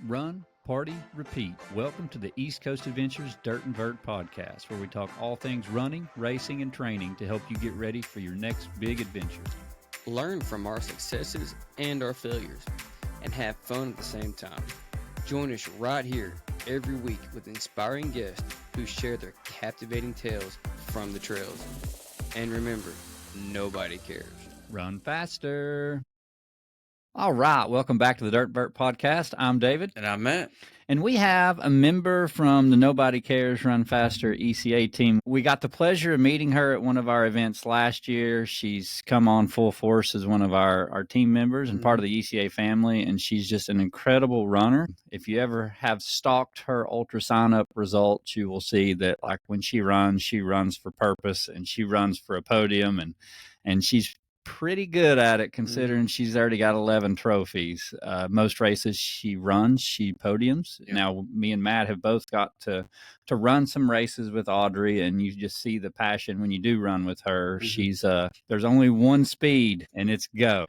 Run, party, repeat. Welcome to the East Coast Adventures Dirt and Vert Podcast, where we talk all things running, racing, and training to help you get ready for your next big adventure. Learn from our successes and our failures, and have fun at the same time. Join us right here every week with inspiring guests who share their captivating tales from the trails. And remember, nobody cares. Run faster. All right, welcome back to the Dirt and Vert Podcast. I'm David. And I'm Matt. And we have a member from the Nobody Cares Run Faster ECA team. We got the pleasure of meeting her at one of our events last year. She's come on full force as one of our team members and part of the ECA family, and she's just an incredible runner. If you ever have stalked her ultra sign-up results, you will see that like when she runs for purpose, and she runs for a podium, and she's pretty good at it considering she's already got 11 trophies. Most races she runs, she podiums. Yep. Now, me and Matt have both got to run some races with Audrey, and you just see the passion when you do run with her. She's there's only one speed, and it's go.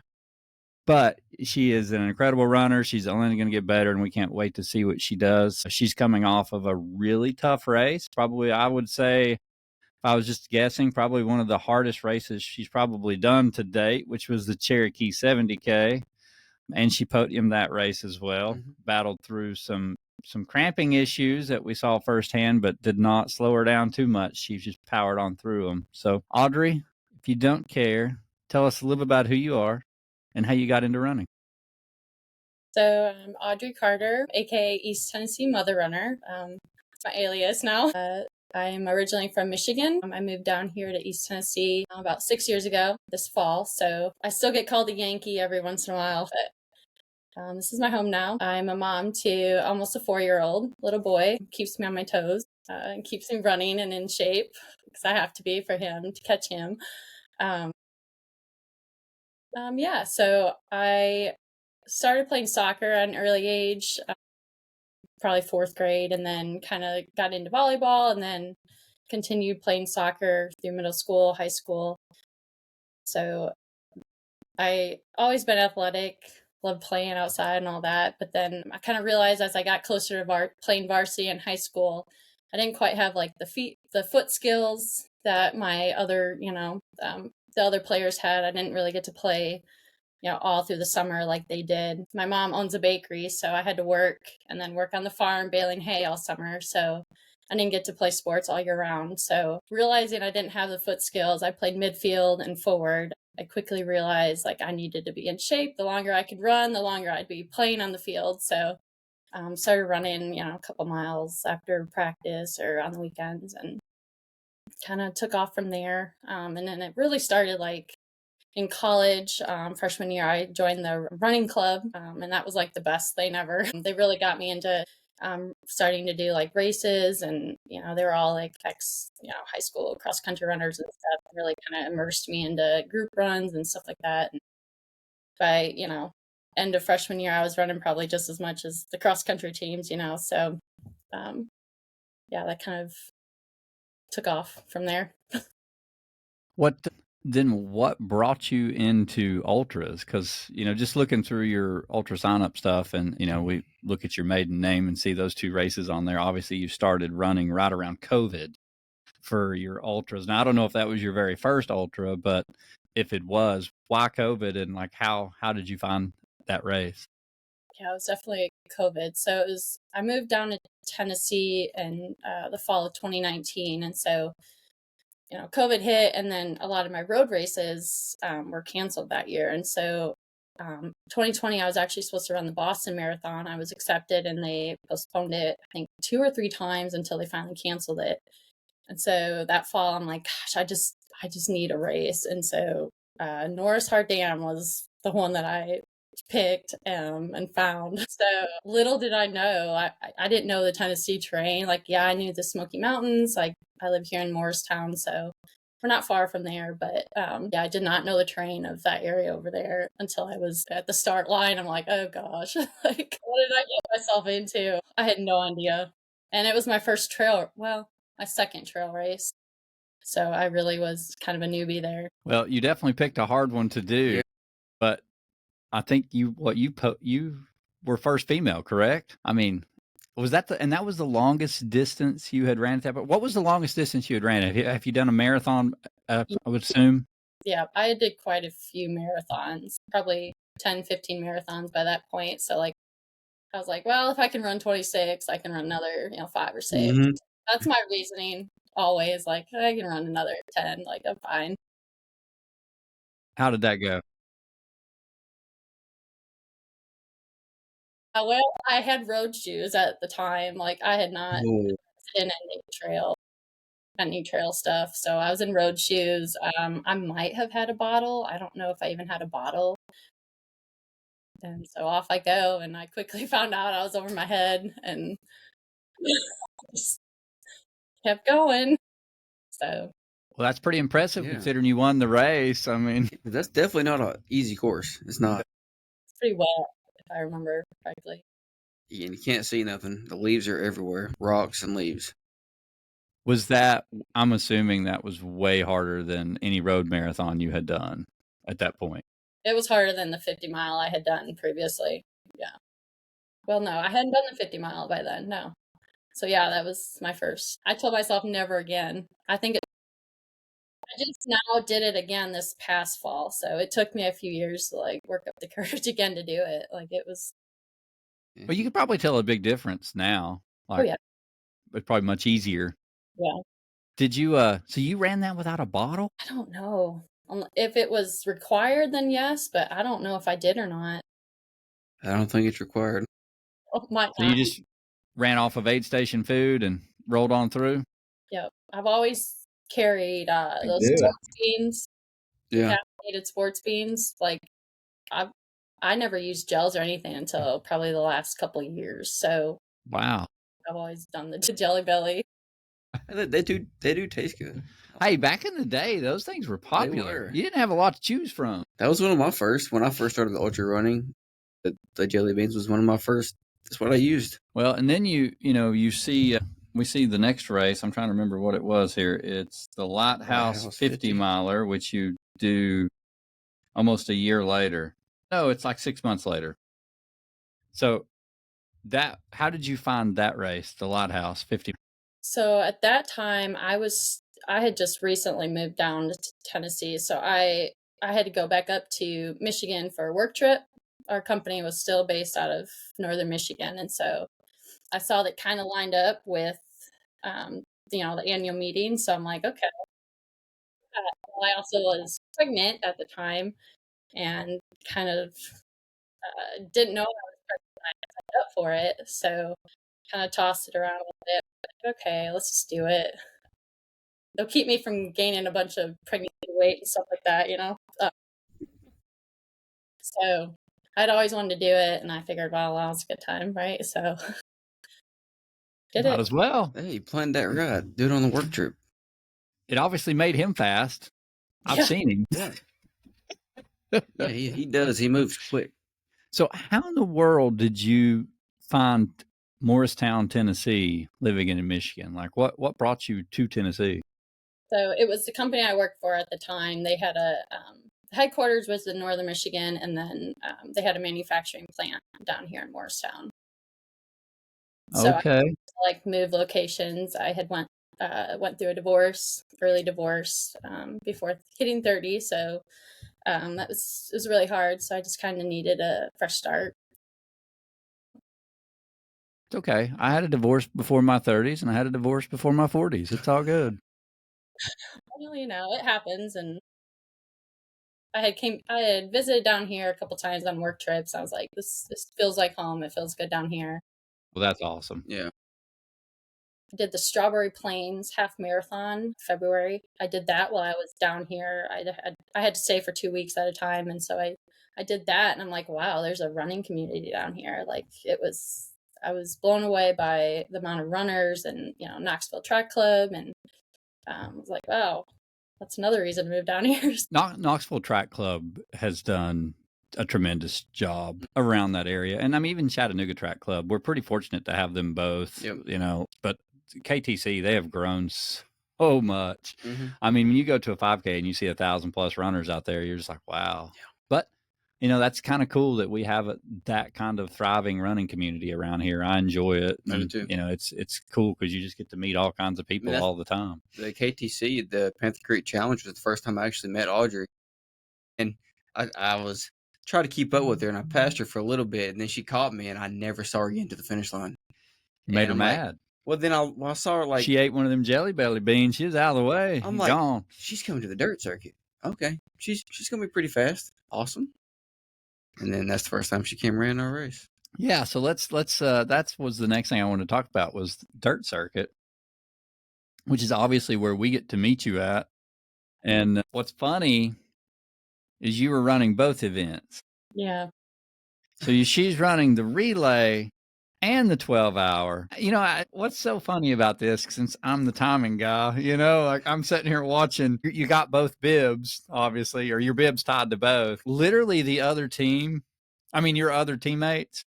But she is an incredible runner. She's only going to get better, and we can't wait to see what she does. She's coming off of a really tough race. Probably, I would say, if I was just guessing, probably one of the hardest races she's probably done to date, which was the Cherokee 70K. And she podiumed that race as well. Battled through some cramping issues that we saw firsthand, but did not slow her down too much. She just powered on through them. So, Audrey, if you don't care, tell us a little about who you are and how you got into running. So I'm Audrey Carter, aka East Tennessee Mother Runner. It's my alias now. I'm originally from Michigan. I moved down here to East Tennessee about 6 years ago this fall. So I still get called a Yankee every once in a while. But this is my home now. I'm a mom to almost a 4-year-old little boy. Keeps me on my toes and keeps me running and in shape because I have to be for him to catch him. So I started playing soccer at an early age. Probably 4th grade, and then kind of got into volleyball and then continued playing soccer through middle school, high school. So I always been athletic, loved playing outside and all that. But then I kind of realized as I got closer to playing varsity in high school, I didn't quite have like the foot skills that my other, the other players had. I didn't really get to play all through the summer like they did. My mom owns a bakery, so I had to work and then work on the farm baling hay all summer. So I didn't get to play sports all year round. So realizing I didn't have the foot skills, I played midfield and forward. I quickly realized like I needed to be in shape. The longer I could run, the longer I'd be playing on the field. So started running, a couple miles after practice or on the weekends and kind of took off from there. And then it really started like in college, freshman year, I joined the running club, and that was like the best thing ever. They really got me into starting to do like races, and they were all like high school cross country runners and stuff. It really kind of immersed me into group runs and stuff like that. And by end of freshman year, I was running probably just as much as the cross country teams. So that kind of took off from there. What brought you into ultras? Because, just looking through your ultra sign-up stuff and, we look at your maiden name and see those 2 races on there. Obviously, you started running right around COVID for your ultras. Now, I don't know if that was your very first ultra, but if it was, why COVID? And like, how did you find that race? Yeah, it was definitely COVID. So I moved down to Tennessee in the fall of 2019. And so COVID hit, and then a lot of my road races were canceled that year. And so 2020, I was actually supposed to run the Boston Marathon. I was accepted, and they postponed it, I think 2 or 3 times until they finally canceled it. And so that fall, I'm like, gosh, I just need a race. And so Norris Hard Dam was the one that I picked and found. So little did I know, I didn't know the Tennessee terrain. Like, yeah, I knew the Smoky Mountains. Like, I live here in Morristown, so we're not far from there. But I did not know the terrain of that area over there until I was at the start line. I'm like, oh gosh, like, what did I get myself into? I had no idea. And it was my first my second trail race. So I really was kind of a newbie there. Well, you definitely picked a hard one to do, but I think you were first female, correct? I mean, was that and that was the longest distance you had ran at that point? What was the longest distance you had ran? Have you done a marathon, I would assume? Yeah, I did quite a few marathons, probably 10, 15 marathons by that point. So like, I was like, well, if I can run 26, I can run another, 5 or 6. Mhm. That's my reasoning always. Like, I can run another 10. Like, I'm fine. How did that go? Well, I had road shoes at the time. Like, I had not Oh, in any trail stuff. So I was in road shoes. I might have had a bottle. I don't know if I even had a bottle. And so off I go, and I quickly found out I was over my head and just kept going. So Well, that's pretty impressive Yeah. considering you won the race. I mean, that's definitely not an easy course. It's not. it's pretty wet, if I remember correctly. And you can't see nothing. The leaves are everywhere. Rocks and leaves. was that, I'm assuming that was way harder than any road marathon you had done at that point. It was harder than the 50 mile I had done previously. Yeah. Well, no, I hadn't done the 50 mile by then. No. So yeah, that was my first. I told myself never again. I just now did it again this past fall. So it took me a few years to like work up the courage again to do it. Like it was. But you could probably tell a big difference now. Like, Oh yeah. it's probably much easier. Yeah. Did you, so you ran that without a bottle? I don't know. If it was required, then yes, but I don't know if I did or not. I don't think it's required. Oh, might So not. you just ran off of aid station food and rolled on through? Yep. I've always carried those do. sports beans, Yeah. caffeinated sports beans. Like I never used gels or anything until probably the last couple of years. So Wow. I've always done the Jelly Belly. They do taste good. Hey, back in the day, those things were popular. were. You didn't have a lot to choose from. That was one of my first. When I first started the ultra running, the jelly beans was one of my first. That's what I used. Well, and then you see, we see the next race. I'm trying to remember what it was here. It's the Lighthouse Lighthouse 50 miler, which you do almost a year later. No, it's like 6 months later. So how did you find that race, the Lighthouse 50? So at that time, I had just recently moved down to Tennessee, so I had to go back up to Michigan for a work trip. Our company was still based out of northern Michigan, and so I saw that kind of lined up with the annual meeting. So I'm like, okay. I also was pregnant at the time and kind of didn't know I was pregnant up for it, so kind of tossed it around a little bit. But, okay, let's just do it. They'll keep me from gaining a bunch of pregnancy weight and stuff like that, So I'd always wanted to do it, and I figured, well, now's a good time, right? So did Might it. as well. Hey, you planned that right. Do it on the work trip. It obviously made him fast. I've Yeah. seen him. Yeah. Yeah, he does. He moves quick. So how in the world did you find Morristown, Tennessee, living in Michigan? Like what brought you to Tennessee? So it was the company I worked for at the time. They had a headquarters was in northern Michigan, and then they had a manufacturing plant down here in Morristown. So Okay. I moved locations. I had went through a early divorce, before hitting 30. So it was really hard. So I just kind of needed a fresh start. It's okay. I had a divorce before my 30s and I had a divorce before my 40s. It's all good. Well, it happens. And I had visited down here a couple times on work trips. I was like, this feels like home. It feels good down here. Well, that's awesome. Yeah. I did the Strawberry Plains half marathon February. I did that while I was down here. I had to stay for 2 weeks at a time, and so I did that, and I'm like, wow, there's a running community down here. Like I was blown away by the amount of runners and Knoxville Track Club, and I was like, wow, that's another reason to move down here. Knoxville Track Club has done a tremendous job around that area, and even Chattanooga Track Club. We're pretty fortunate to have them both. Yep. But KTC, they have grown so much. Mm-hmm. When you go to a 5K and you see 1,000+ runners out there, you're just like, wow. Yeah. But that's kind of cool that we have that kind of thriving running community around here. I enjoy it. I do too. It's cool because you just get to meet all kinds of people all the time. The KTC, the Panther Creek Challenge, was the first time I actually met Audrey. And I was trying to keep up with her, and I passed her for a little bit, and then she caught me, and I never saw her again to the finish line. Made her mad. Well, then I saw her she ate one of them Jelly Belly beans. She was out of the way. I'm gone. She's coming to the dirt circuit. Okay, she's gonna be pretty fast. Awesome. And then that's the first time she came ran our race. Yeah, so let's that was the next thing I wanted to talk about was dirt circuit, which is obviously where we get to meet you at. And what's funny is you were running both events. Yeah. So she's running the relay and the 12-hour. What's so funny about this, since I'm the timing guy, like I'm sitting here watching, you got both bibs, obviously, or your bib's tied to both. Literally the other team, your other teammates,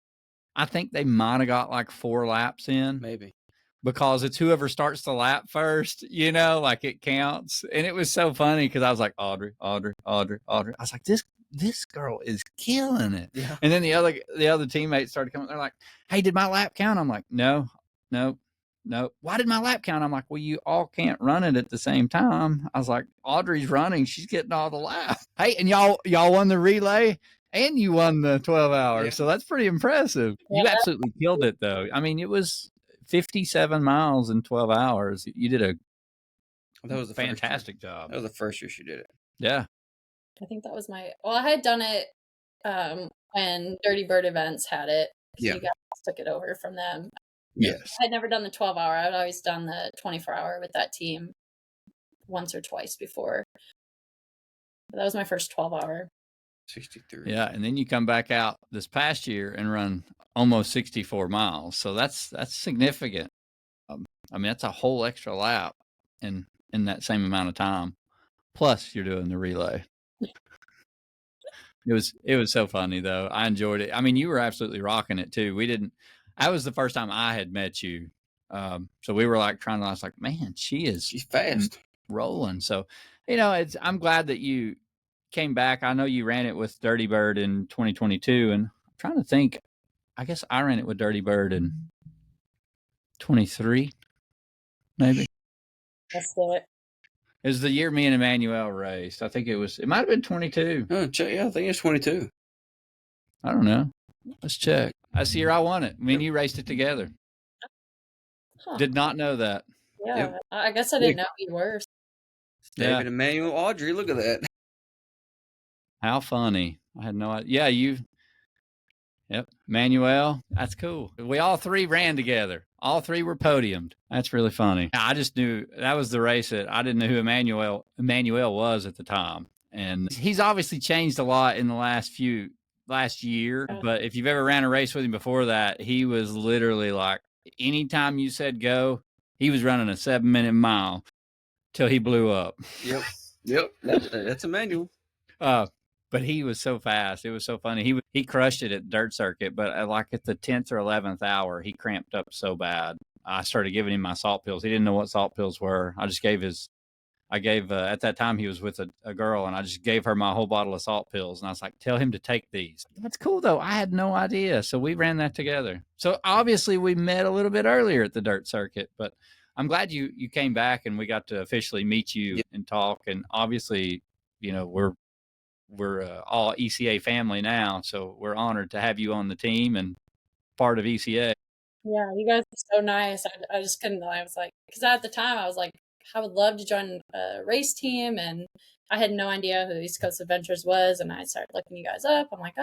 I think they might have got like 4 laps in. Maybe. Because it's whoever starts the lap first, like it counts. And it was so funny because I was like, Audrey. I was like, this girl is killing it. Yeah. And then the other teammates started coming. They're like, hey, did my lap count? I'm like, no. Why did my lap count? I'm like, well, you all can't run it at the same time. I was like, Audrey's running. She's getting all the laps. Hey, and y'all won the relay and you won the 12-hour. Yeah. So that's pretty impressive. Yeah. You absolutely killed it, though. It was 57 miles in 12 hours. You did that was a fantastic job. That was the first year she did it. Yeah. I think that was I had done it when Dirty Bird Events had it. Yeah. You guys took it over from them. Yes. I had never done the 12-hour. I'd always done the 24-hour with that team once or twice before. But that was my first 12-hour. 63. Yeah, and then you come back out this past year and run almost 64 miles. So that's significant. That's a whole extra lap in that same amount of time. Plus you're doing the relay. It was so funny though. I enjoyed it. You were absolutely rocking it too. That was the first time I had met you. So we were I was like, man, she's fast rolling. So, I'm glad that you came back. I know you ran it with Dirty Bird in 2022, and I'm trying to think. I guess I ran it with Dirty Bird in 23, maybe. That's it. It was the year me and Emmanuel raced. I think it might have been 22. Oh, yeah, I think it's 22. I don't know. Let's check. That's the year I won it. Me and you raced it together. Huh. Did not know that. Yeah, yep. I guess I didn't know you were. David, Emmanuel, Audrey, look at that. How funny. I had no idea. Yeah, Yep. Manuel, that's cool. We all 3 ran together. All 3 were podiumed. That's really funny. I just knew that was the race that I didn't know who Emmanuel was at the time. And he's obviously changed a lot in the last year. But if you've ever ran a race with him before that, he was literally like, anytime you said go, he was running a 7-minute mile till he blew up. Yep. That's Emmanuel. But he was so fast. It was so funny. He crushed it at dirt circuit, but at the 10th or 11th hour, he cramped up so bad. I started giving him my salt pills. He didn't know what salt pills were. I just gave at that time he was with a girl, and I just gave her my whole bottle of salt pills. And I was like, tell him to take these. That's cool though. I had no idea. So we ran that together. So obviously we met a little bit earlier at the dirt circuit, but I'm glad you came back and we got to officially meet you and talk. And obviously, we're all ECA family now, so we're honored to have you on the team and part of ECA. Yeah, you guys are so nice. I just couldn't. I was like, because at the time I was like, I would love to join a race team, and I had no idea who East Coast Adventures was, and I started looking you guys up. I'm like,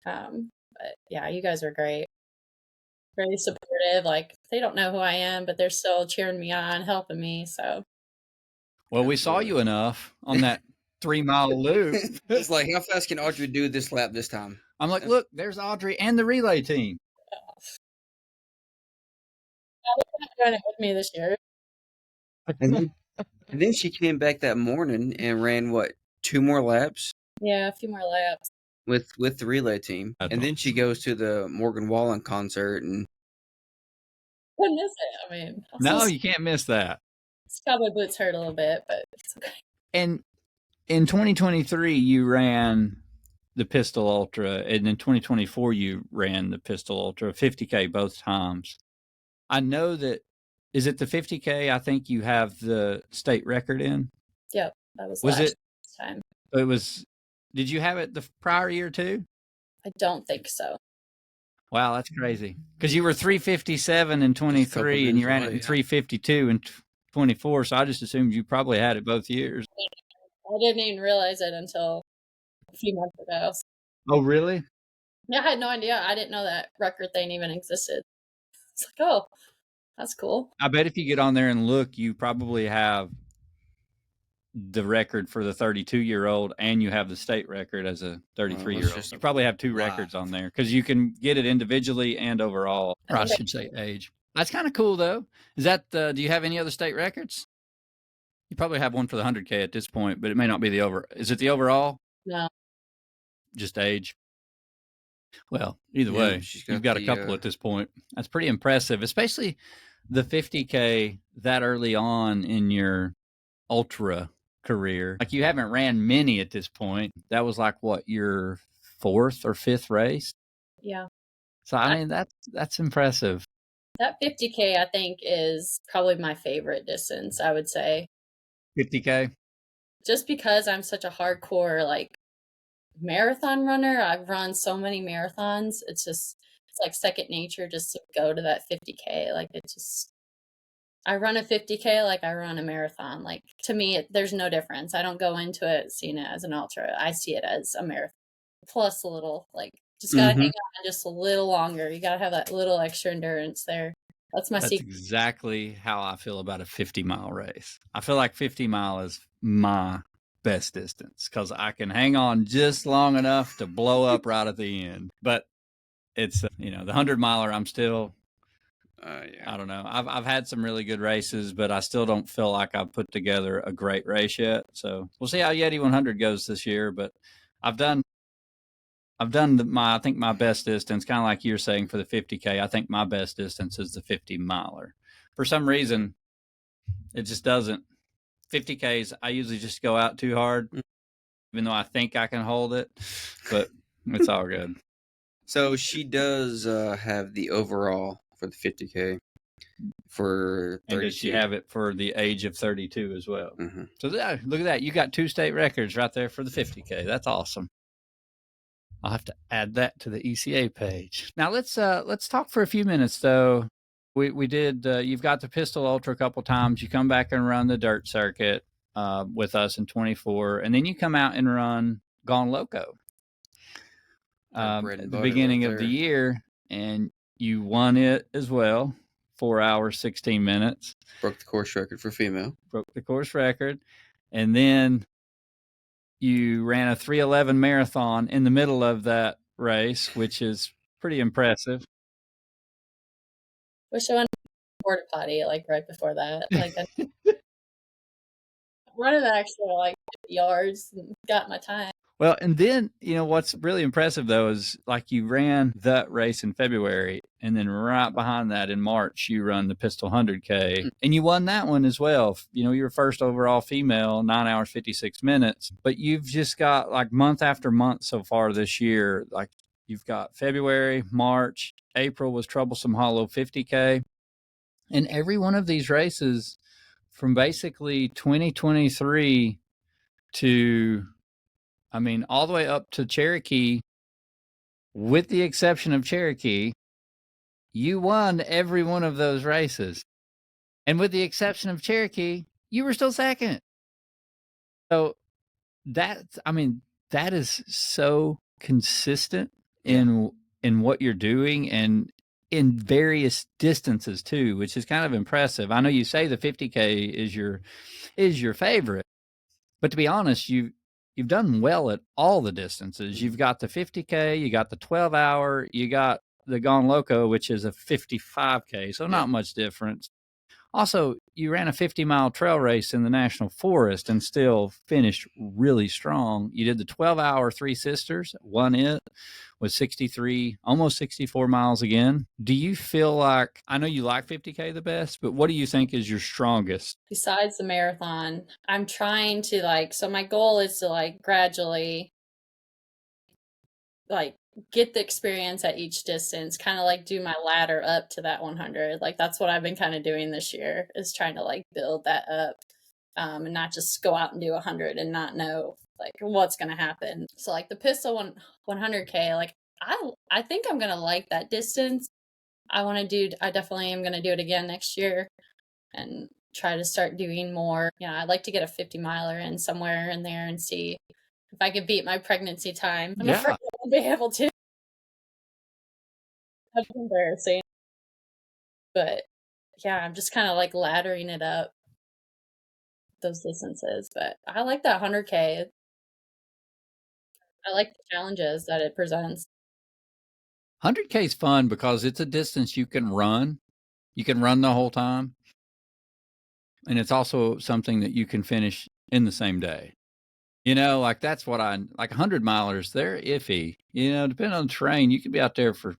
but yeah, you guys are great, very supportive. Like, they don't know who I am, but they're still cheering me on, helping me. So, well, we saw you enough on that 3-mile loop. It's like, how fast can Audrey do this lap this time? I'm like, look, there's Audrey and the relay team. They're not doing it with me this year. And then she came back that morning and ran 2 more laps? Yeah, a few more laps with the relay team. And then she goes to the Morgan Wallen concert and couldn't miss it. No, you can't miss that. Cowboy boots hurt a little bit, but it's okay. And in 2023, you ran the Pistol Ultra, and in 2024 you ran the Pistol Ultra 50K both times. I know that, is it the 50K I think you have the state record in? Yep, that was Was last it time. It was, did you have it the prior year too? I don't think so. Wow, that's crazy. Because you were 357 in 23 and you ran it in 352 in 24, so I just assumed you probably had it both years. I didn't even realize it until a few months ago. Oh, really? Yeah, I had no idea. I didn't know that record thing even existed. It's like, oh, that's cool. I bet if you get on there and look, you probably have the record for the 32-year-old and you have the state record as a 33-year-old. You probably have two records on there because you can get it individually and overall. Or I should say age. That's kind of cool, though. Is that, do you have any other state records? You probably have one for the 100K at this point, but it may not be the Is it the overall? No. Just age. Well, either way, you've got a couple at this point. That's pretty impressive, especially the 50K that early on in your ultra career. Like, you haven't ran many at this point. That was like, what, your fourth or fifth race? Yeah. So, I mean, that's impressive. That 50K, I think, is probably my favorite distance, I would say. 50K? Just because I'm such a hardcore, like, marathon runner. I've run so many marathons. It's like second nature just to go to that 50K. Like, I run a 50K like I run a marathon. Like, to me, there's no difference. I don't go into it seeing it as an ultra. I see it as a marathon. Plus a little, like, just gotta hang on just a little longer. You gotta have that little extra endurance there. That's my secret. That's exactly how I feel about a 50-mile race. I feel like 50-mile is my best distance because I can hang on just long enough to blow up right at the end. But it's, the 100-miler, I'm still, I don't know. I've had some really good races, but I still don't feel like I've put together a great race yet. So we'll see how Yeti 100 goes this year. But I've done I think my best distance, kind of like you're saying for the 50K, I think my best distance is the 50-miler. For some reason, it just doesn't. 50Ks, I usually just go out too hard, even though I think I can hold it, but it's all good. So she does have the overall for the 50K for 32. And does she have it for the age of 32 as well? Mm-hmm. So look at that. You got 2 state records right there for the 50K. That's awesome. I'll have to add that to the ECA page. Now let's talk for a few minutes though. We did. You've got the Pistol Ultra a couple times. You come back and run the dirt circuit with us in 24, and then you come out and run Gone Loco at the beginning of the year, and you won it as well. 4 hours 16 minutes. Broke the course record for female. Broke the course record, and then you ran a 3:11 marathon in the middle of that race, which is pretty impressive. Wish I went to the porta potty like right before that. Like, running the extra like 50 yards and got my time. Well, and then, what's really impressive, though, is like you ran that race in February, and then right behind that in March, you run the Pistol 100K, and you won that one as well. You were first overall female, 9 hours, 56 minutes. But you've just got like month after month so far this year. Like, you've got February, March, April was Troublesome Hollow 50K. And every one of these races from basically 2023 to, all the way up to Cherokee, with the exception of Cherokee, you won every one of those races. And with the exception of Cherokee, you were still second. So that is so consistent in what you're doing and in various distances too, which is kind of impressive. I know you say the 50K is your favorite, but to be honest, you've done well at all the distances. You've got the 50K, you got the 12-hour, you got the Gone Loco, which is a 55K, so not much difference. Also, you ran a 50-mile trail race in the National Forest and still finished really strong. You did the 12-hour Three Sisters, won it with 63, almost 64 miles again. Do you feel like, I know you like 50K the best, but what do you think is your strongest? Besides the marathon, I'm trying to so my goal is to gradually like get the experience at each distance, kind of like do my ladder up to that 100. Like that's what I've been kind of doing this year, is trying to like build that up, and not just go out and do 100 and not know like what's going to happen. So like the pistol 100K, like I think I'm going to like that distance. I definitely am going to do it again next year and try to start doing more. I'd like to get a 50 miler in somewhere in there and see if I could beat my pregnancy time. I'm afraid I won't be able to. That's embarrassing. But yeah, I'm just kind of like laddering it up, those distances. But I like that 100K. I like the challenges that it presents. 100K is fun because it's a distance you can run. You can run the whole time. And it's also something that you can finish in the same day. Like that's what like 100 milers, they're iffy. Depending on the terrain, you could be out there for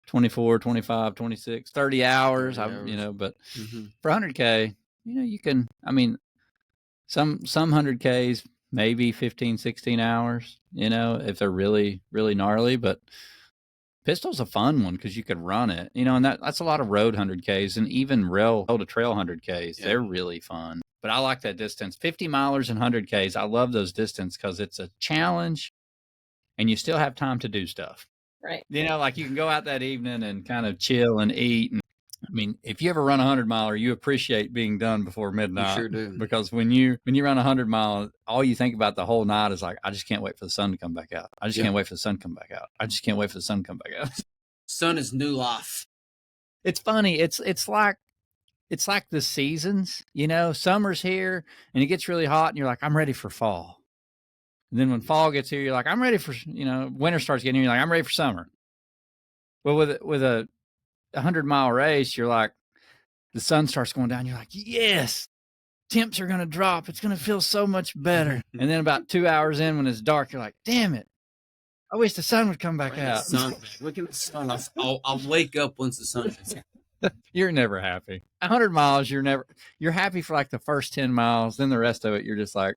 24, 25, 26, 30 hours. 30 hours. But for 100K, you can, some 100Ks, maybe 15, 16 hours, if they're really, really gnarly. But pistol's a fun one because you could run it, and that's a lot of road 100Ks and even rail to trail 100Ks. Yeah. They're really fun. But I like that distance, 50 milers and 100Ks. I love those distance because it's a challenge and you still have time to do stuff. Right. Like you can go out that evening and kind of chill and eat. And if you ever run 100 miler, you appreciate being done before midnight. You sure do. Because when you run 100 miles, all you think about the whole night is like, I just can't wait for the sun to come back out. I just can't wait for the sun to come back out. I just can't wait for the sun to come back out. Sun is new life. It's funny. It's like the seasons, summer's here and it gets really hot and you're like, I'm ready for fall. And then when fall gets here, you're like, I'm ready for, winter starts getting here. You're like, I'm ready for summer. Well, with a 100-mile race, you're like, the sun starts going down. You're like, yes, temps are going to drop. It's going to feel so much better. And then about 2 hours in when it's dark, you're like, damn it. I wish the sun would come back out. Look at the sun. I'll wake up once the sun shines. You're never happy. 100 miles, you're happy for like the first 10 miles. Then the rest of it, you're just like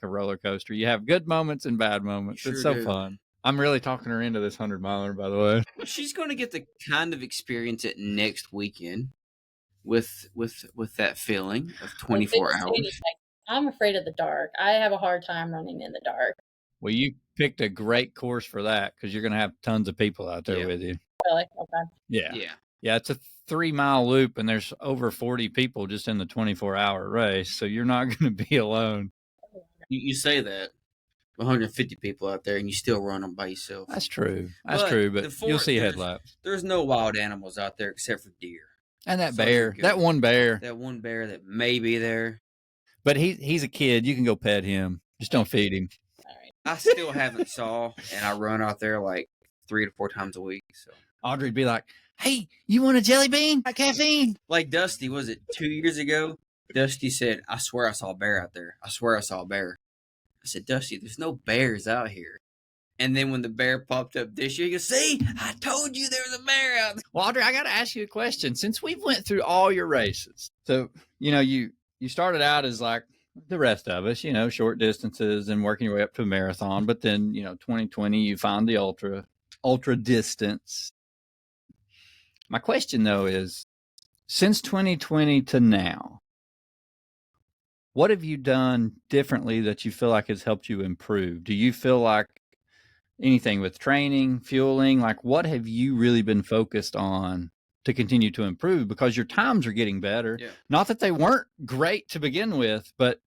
a roller coaster. You have good moments and bad moments. It's so fun. I'm really talking her into this 100 miler, by the way. She's going to get the kind of experience it next weekend with that feeling of 24 hours. I'm afraid of the dark. I have a hard time running in the dark. Well, you picked a great course for that because you're going to have tons of people out there with you. Really? Okay. Yeah. It's a 3-mile loop and there's over 40 people just in the 24-hour race. So you're not going to be alone. You say that 150 people out there and you still run them by yourself. That's true. But you'll see headlaps. There's no wild animals out there except for deer. And that bear, that one bear that may be there. But he's a kid. You can go pet him. Just don't feed him. All right. I still haven't saw, and I run out there like 3 to 4 times a week. So Audrey'd be like, hey, you want a jelly bean? Got caffeine? Like Dusty, was it 2 years ago? Dusty said, I swear I saw a bear out there. I swear I saw a bear. I said, Dusty, there's no bears out here. And then when the bear popped up this year, you goes, see, I told you there was a bear out there. Well, Audrey, I got to ask you a question. Since we've went through all your races, so, you started out as like the rest of us, short distances and working your way up to a marathon. But then, 2020, you found the ultra distance. My question, though, is since 2020 to now, what have you done differently that you feel like has helped you improve? Do you feel like anything with training, fueling, like what have you really been focused on to continue to improve? Because your times are getting better. Yeah. Not that they weren't great to begin with, but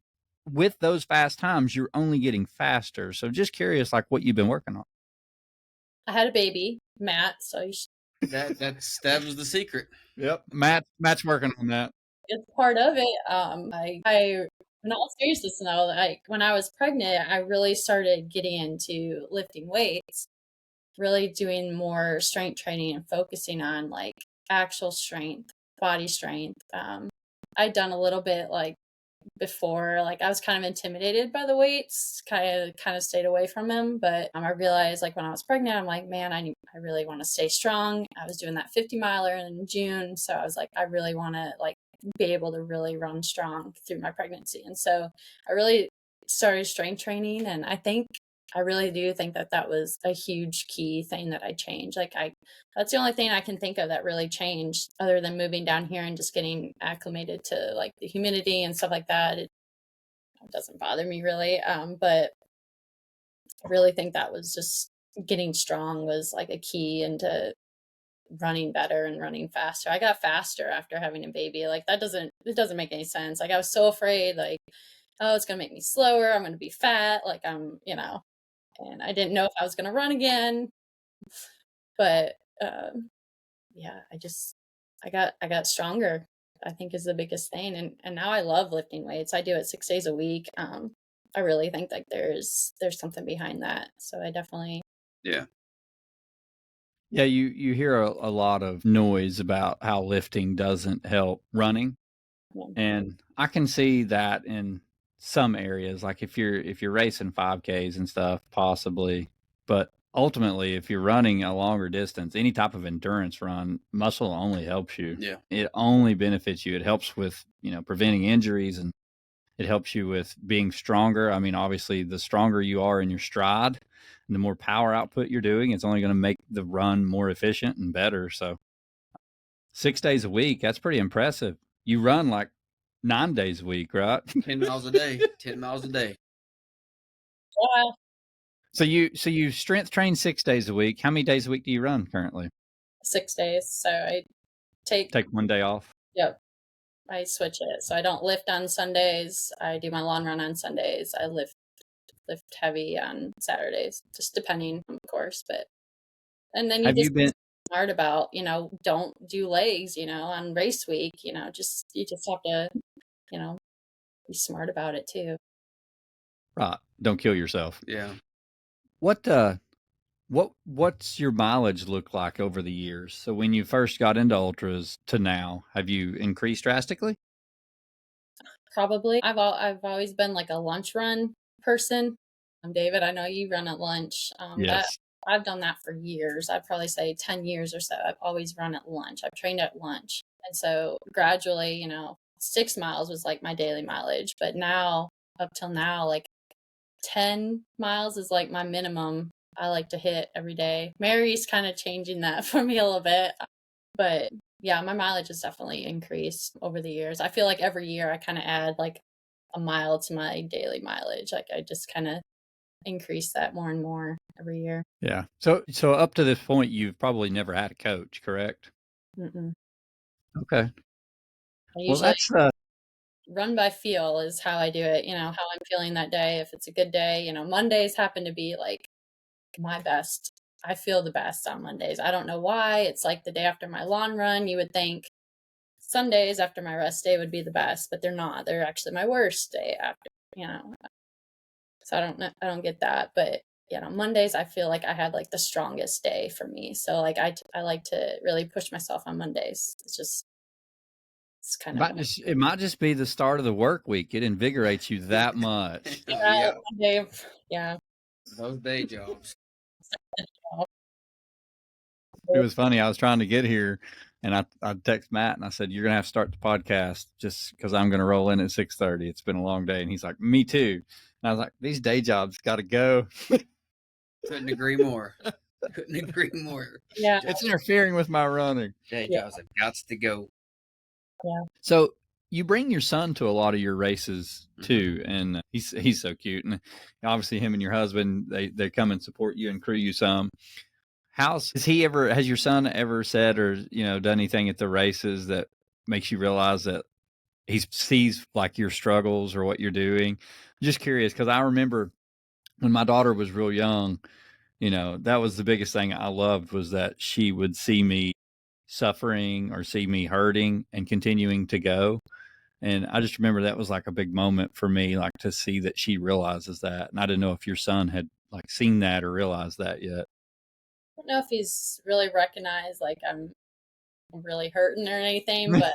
with those fast times, you're only getting faster. So just curious, like what you've been working on. I had a baby, Matt, so you should... that was the secret. Yep. Matt's working on that. It's part of it. I in all seriousness though, like when I was pregnant, I really started getting into lifting weights, really doing more strength training and focusing on like actual strength, body strength. I'd done a little bit like before, like I was kind of intimidated by the weights, kind of stayed away from them. But I realized like when I was pregnant, I'm like, man, I really want to stay strong. I was doing that 50 miler in June. So I was like, I really want to like be able to really run strong through my pregnancy. And so I really started strength training. And I think I really do think that that was a huge key thing that I changed. Like that's the only thing I can think of that really changed other than moving down here and just getting acclimated to like the humidity and stuff like that. It doesn't bother me really. But I really think that was just getting strong was like a key into running better and running faster. I got faster after having a baby. Like it doesn't make any sense. Like I was so afraid, like, oh, it's gonna make me slower. I'm gonna be fat. Like and I didn't know if I was gonna run again. But yeah, I got stronger, I think is the biggest thing. And now I love lifting weights. I do it 6 days a week. I really think like there's something behind that. So I definitely Yeah. Yeah, you hear a lot of noise about how lifting doesn't help running. yeah. And I can see that in some areas, like if you're racing 5Ks and stuff, possibly. But ultimately, if you're running a longer distance, any type of endurance run, muscle only helps you. Yeah. It only benefits you. It helps with, preventing injuries, and it helps you with being stronger. I mean, obviously, the stronger you are in your stride, and the more power output you're doing, it's only going to make the run more efficient and better. So 6 days a week, that's pretty impressive. You run like 9 days a week, right? 10 miles a day. 10 miles a day. Yeah, So you strength train 6 days a week. How many days a week do you run currently? 6 days. So I take Take one day off. yep. I switch it. So I don't lift on Sundays. I do my long run on Sundays. I lift heavy on Saturdays, just depending, of course. But and then you Have just you been smart about, don't do legs, on race week, you just have to, be smart about it too. right? Don't kill yourself. Yeah. What's your mileage look like over the years? So when you first got into ultras to now, have you increased drastically? Probably. I've always been like a lunch run person. David, I know you run at lunch. That Yes. I've done that for years. I'd probably say 10 years or so. I've always run at lunch. I've trained at lunch. And so gradually, 6 miles was like my daily mileage. But now, up till now, like 10 miles is like my minimum I like to hit every day. Mary's kind of changing that for me a little bit. But yeah, my mileage has definitely increased over the years. I feel like every year I kind of add like a mile to my daily mileage. Like I just kind of increase that more and more every year. Yeah. So up to this point, you've probably never had a coach, correct? Mm-mm. Okay. I Well, usually that's run by feel is how I do it. How I'm feeling that day. If it's a good day, Mondays happen to be like my best. I feel the best on Mondays. I don't know why. It's like the day after my long run. You would think Sundays after my rest day would be the best, but they're not. They're actually my worst day after. So I don't get that, but Mondays I feel like I had like the strongest day for me. So like I like to really push myself on Mondays. It's kind of it might just be the start of the work week. It invigorates you that much. Yeah. Monday, yeah. Those day jobs. It was funny. I was trying to get here, and I text Matt and I said, "You're gonna have to start the podcast just because I'm gonna roll in at 6:30. It's been a long day." And he's like, "Me too." And I was like, "These day jobs got to go." Couldn't agree more. Couldn't agree more. Yeah. It's interfering with my running. Day Yeah. jobs have got to go. Yeah. So you bring your son to a lot of your races too, and he's so cute. And obviously, him and your husband they come and support you and crew you some. Has your son ever said or done anything at the races that makes you realize that he sees like your struggles or what you're doing? I'm just curious because I remember when my daughter was real young, that was the biggest thing I loved was that she would see me suffering or see me hurting and continuing to go. And I just remember that was like a big moment for me, like to see that she realizes that. And I didn't know if your son had like seen that or realized that yet. I don't know if he's really recognized like I'm really hurting or anything, but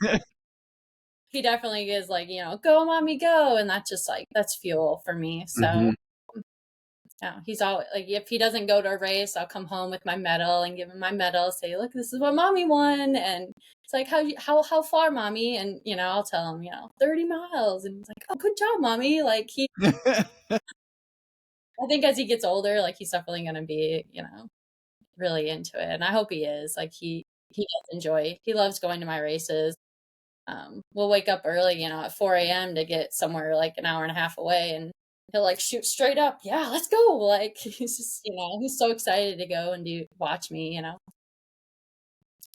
he definitely is like, go mommy, go. And that's just like, that's fuel for me. So yeah, he's always like, if he doesn't go to a race, I'll come home with my medal and give him my medal, say, look, this is what mommy won. And it's like, how far, mommy? And, I'll tell him, 30 miles. And he's like, oh, good job, mommy. Like I think as he gets older, like he's definitely going to be, really into it. And I hope he is. Like he does enjoy. He loves going to my races. We'll wake up early, at 4 a.m. to get somewhere like an hour and a half away, and he'll like shoot straight up. Yeah, let's go. Like he's just, he's so excited to go and watch me.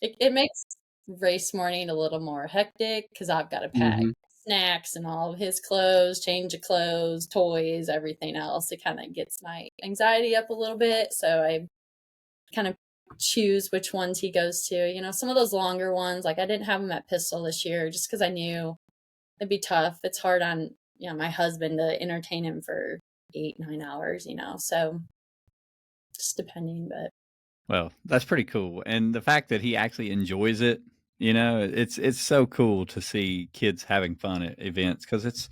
It makes race morning a little more hectic because I've got to pack snacks and all of his clothes, change of clothes, toys, everything else. It kind of gets my anxiety up a little bit. So I kind of choose which ones he goes to. Some of those longer ones, like I didn't have him at Pistol this year just because I knew it'd be tough. It's hard on, my husband to entertain him for 8-9 hours, so just depending, but. Well, that's pretty cool. And the fact that he actually enjoys it, it's so cool to see kids having fun at events because it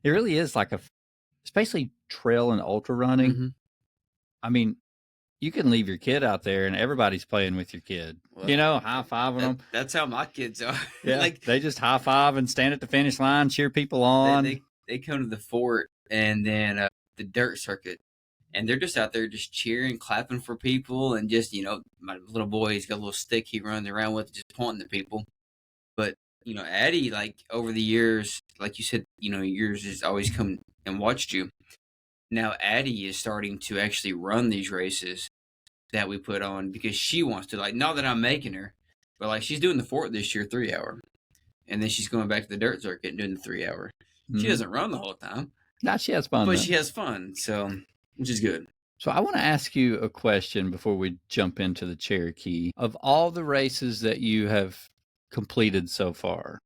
really is like especially trail and ultra running. I mean, you can leave your kid out there and everybody's playing with your kid, high-fiving them. That's how my kids are. Yeah, like they just high-five and stand at the finish line, cheer people on. They come to the fort and then the dirt circuit, and they're just out there just cheering, clapping for people, and just, my little boy, he's got a little stick he runs around with, just pointing at people. But, Addie, like, over the years, like you said, yours has always come and watched you. Now Addie is starting to actually run these races that we put on because she wants to. Like, not that I'm making her, but like she's doing the fort this year, 3 hour, and then she's going back to the dirt circuit and doing the 3 hour. She doesn't run the whole time. No, she has fun, but she has fun, so which is good. So I want to ask you a question before we jump into the Cherokee. Of all the races that you have completed so far,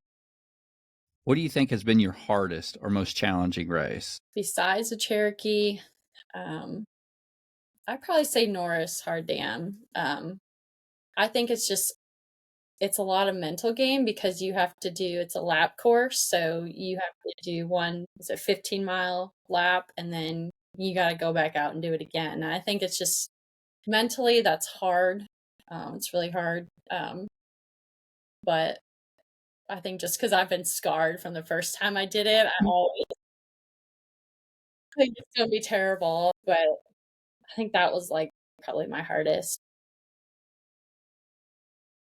what do you think has been your hardest or most challenging race? Besides the Cherokee, I'd probably say Norris Hard Dam. I think it's a lot of mental game because it's a lap course. So you have to do 15-mile lap, and then you got to go back out and do it again. And I think it's just mentally that's hard. It's really hard. But I think just because I've been scarred from the first time I did it, I always think it's going to be terrible. But I think that was like probably my hardest.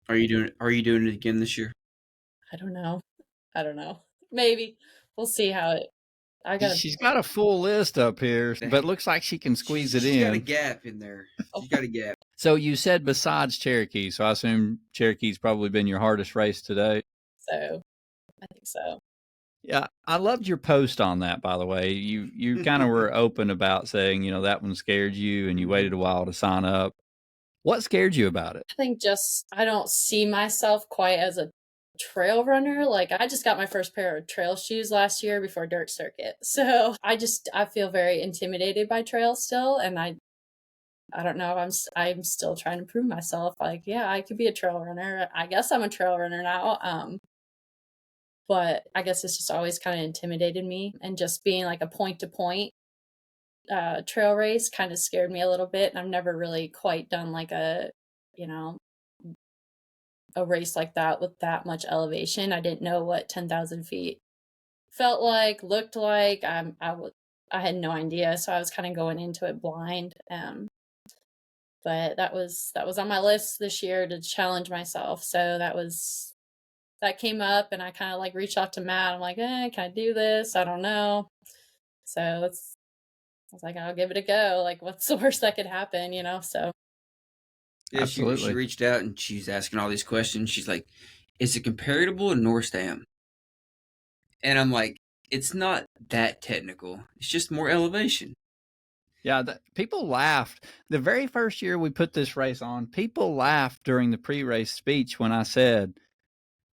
Are you doing it again this year? I don't know. Maybe. We'll see how She's got a full list up here, but it looks like she can squeeze it in. She's got a gap in there. She's got a gap. So you said besides Cherokee, so I assume Cherokee's probably been your hardest race today. So I think so. Yeah, I loved your post on that, by the way. You kind of were open about saying, that one scared you and you waited a while to sign up. What scared you about it? I think I don't see myself quite as a trail runner. Like I just got my first pair of trail shoes last year before dirt circuit. So I feel very intimidated by trails still. And I don't know. I'm still trying to prove myself. Like, yeah, I could be a trail runner. I guess I'm a trail runner now. But I guess it's just always kind of intimidated me, and just being like a point to point trail race kind of scared me a little bit. And I've never really quite done like a race like that with that much elevation. I didn't know what 10,000 feet felt like, looked like. I had no idea. So I was kind of going into it blind. But that was on my list this year to challenge myself. So that came up, and I kind of like reached out to Matt. I'm like, can I do this? I don't know. So I was like, I'll give it a go. Like, what's the worst that could happen, So. Yeah, absolutely. She reached out and she's asking all these questions. She's like, is it comparable to North Dam? And I'm like, it's not that technical. It's just more elevation. Yeah, people laughed. The very first year we put this race on, people laughed during the pre-race speech when I said,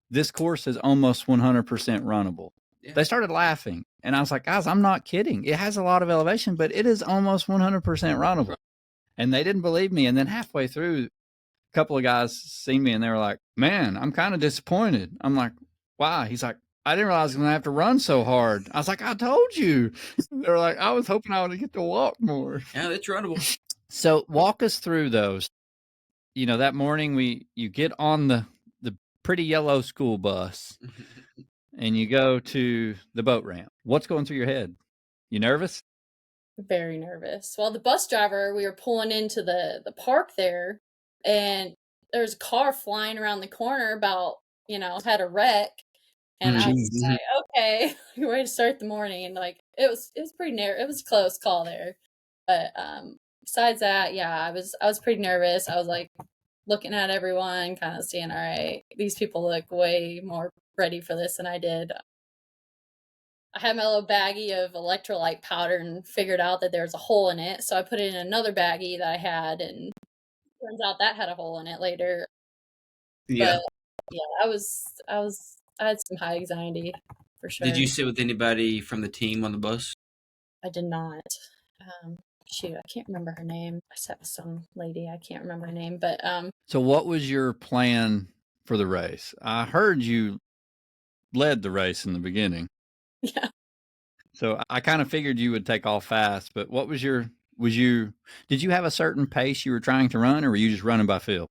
this course is almost 100% runnable. Yeah. They started laughing. And I was like, guys, I'm not kidding. It has a lot of elevation, but it is almost 100% runnable. Right. And they didn't believe me. And then halfway through, a couple of guys seen me and they were like, man, I'm kind of disappointed. I'm like, why? He's like, I didn't realize I was going to have to run so hard. I was like, I told you. They were like, I was hoping I would get to walk more. Yeah, it's runnable. So walk us through those. That morning you get on the pretty yellow school bus and you go to the boat ramp. What's going through your head? You nervous? Very nervous. Well, the bus driver, we were pulling into the park there, and there's a car flying around the corner about, had a wreck. And I was Jeez. like, okay, you're ready to start the morning. And like it was pretty narrow. It was a close call there. But besides that, yeah, I was pretty nervous. I was like looking at everyone, kind of seeing, all right, these people look way more ready for this than I did. I had my little baggie of electrolyte powder and figured out that there was a hole in it. So I put it in another baggie that I had, and turns out that had a hole in it later. Yeah. But yeah, I had some high anxiety for sure. Did you sit with anybody from the team on the bus? I did not. Shoot, I can't remember her name. I sat with some lady. I can't remember her name, but So what was your plan for the race? I heard you led the race in the beginning. yeah. So I kind of figured you would take off fast, but what was did you have a certain pace you were trying to run, or were you just running by feel?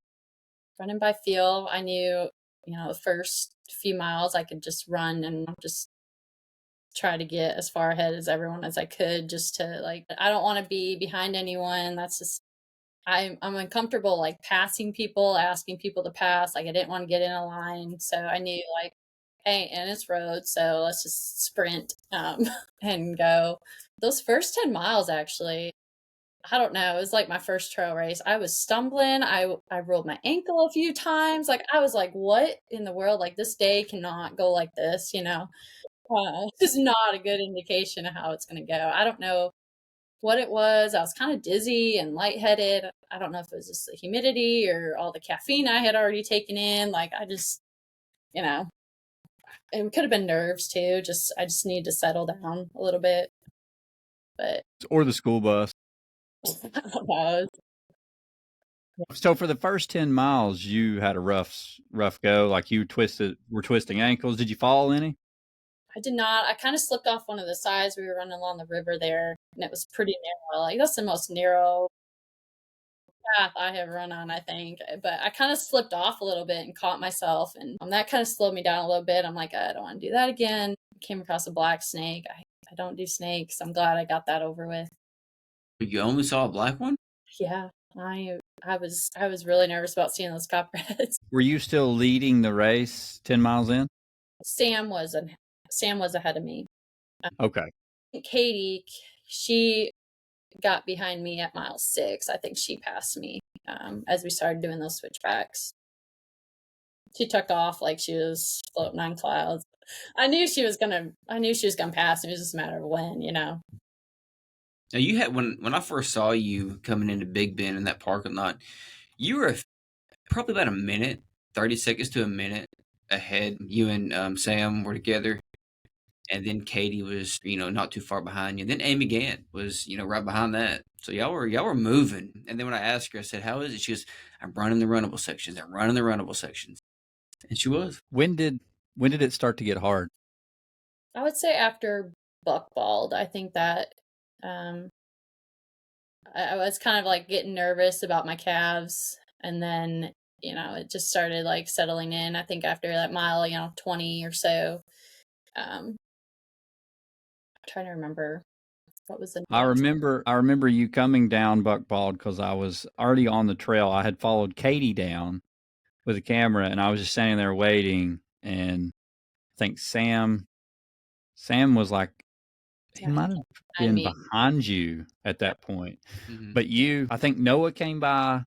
Running by feel. I knew, the first few miles I could just run and just try to get as far ahead as everyone as I could, just to I don't want to be behind anyone. That's just I'm uncomfortable passing people, asking people to pass. I didn't want to get in a line. So I knew hey, and it's road, so let's just sprint and go. Those first 10 miles actually, I don't know, it was like my first trail race. I was stumbling. I rolled my ankle a few times. I was like, what in the world? This day cannot go like this, This is not a good indication of how it's going to go. I don't know what it was. I was kind of dizzy and lightheaded. I don't know if it was just the humidity or all the caffeine I had already taken in. I just, it could have been nerves too. I just need to settle down a little bit. But Or the school bus. I don't know. So for the first 10 miles, you had a rough go. You were twisting ankles. Did you fall any? I did not. I kind of slipped off one of the sides. We were running along the river there, and it was pretty narrow. That's the most narrow path I have run on, I think. But I kind of slipped off a little bit and caught myself, and that kind of slowed me down a little bit. I'm like, I don't want to do that again. Came across a black snake. I don't do snakes. I'm glad I got that over with. You only saw a black one? Yeah, I was really nervous about seeing those copperheads. Were you still leading the race 10 miles in? Sam was ahead of me. Okay. Katie, she got behind me at mile 6. I think she passed me as we started doing those switchbacks. She took off like she was floating on clouds. I knew she was gonna pass. It was just a matter of when, Now you had when I first saw you coming into Big Ben in that parking lot, you were probably about a minute, 30 seconds to a minute ahead. You and Sam were together, and then Katie was not too far behind you. Then Amy Gant was right behind that. So y'all were moving. And then when I asked her, I said, "How is it?" She goes, "I'm running the runnable sections. I'm running the runnable sections." And she was. When did it start to get hard? I would say after Buckbald. I think that I was kind of getting nervous about my calves, and then it just started settling in. I think after that mile 20 or so. I'm trying to remember what was the I remember you coming down Buckbald because I was already on the trail. I had followed Katie down with a camera, and I was just standing there waiting, and I think Sam was he might have been behind you at that point. Mm-hmm. But I think Noah came by,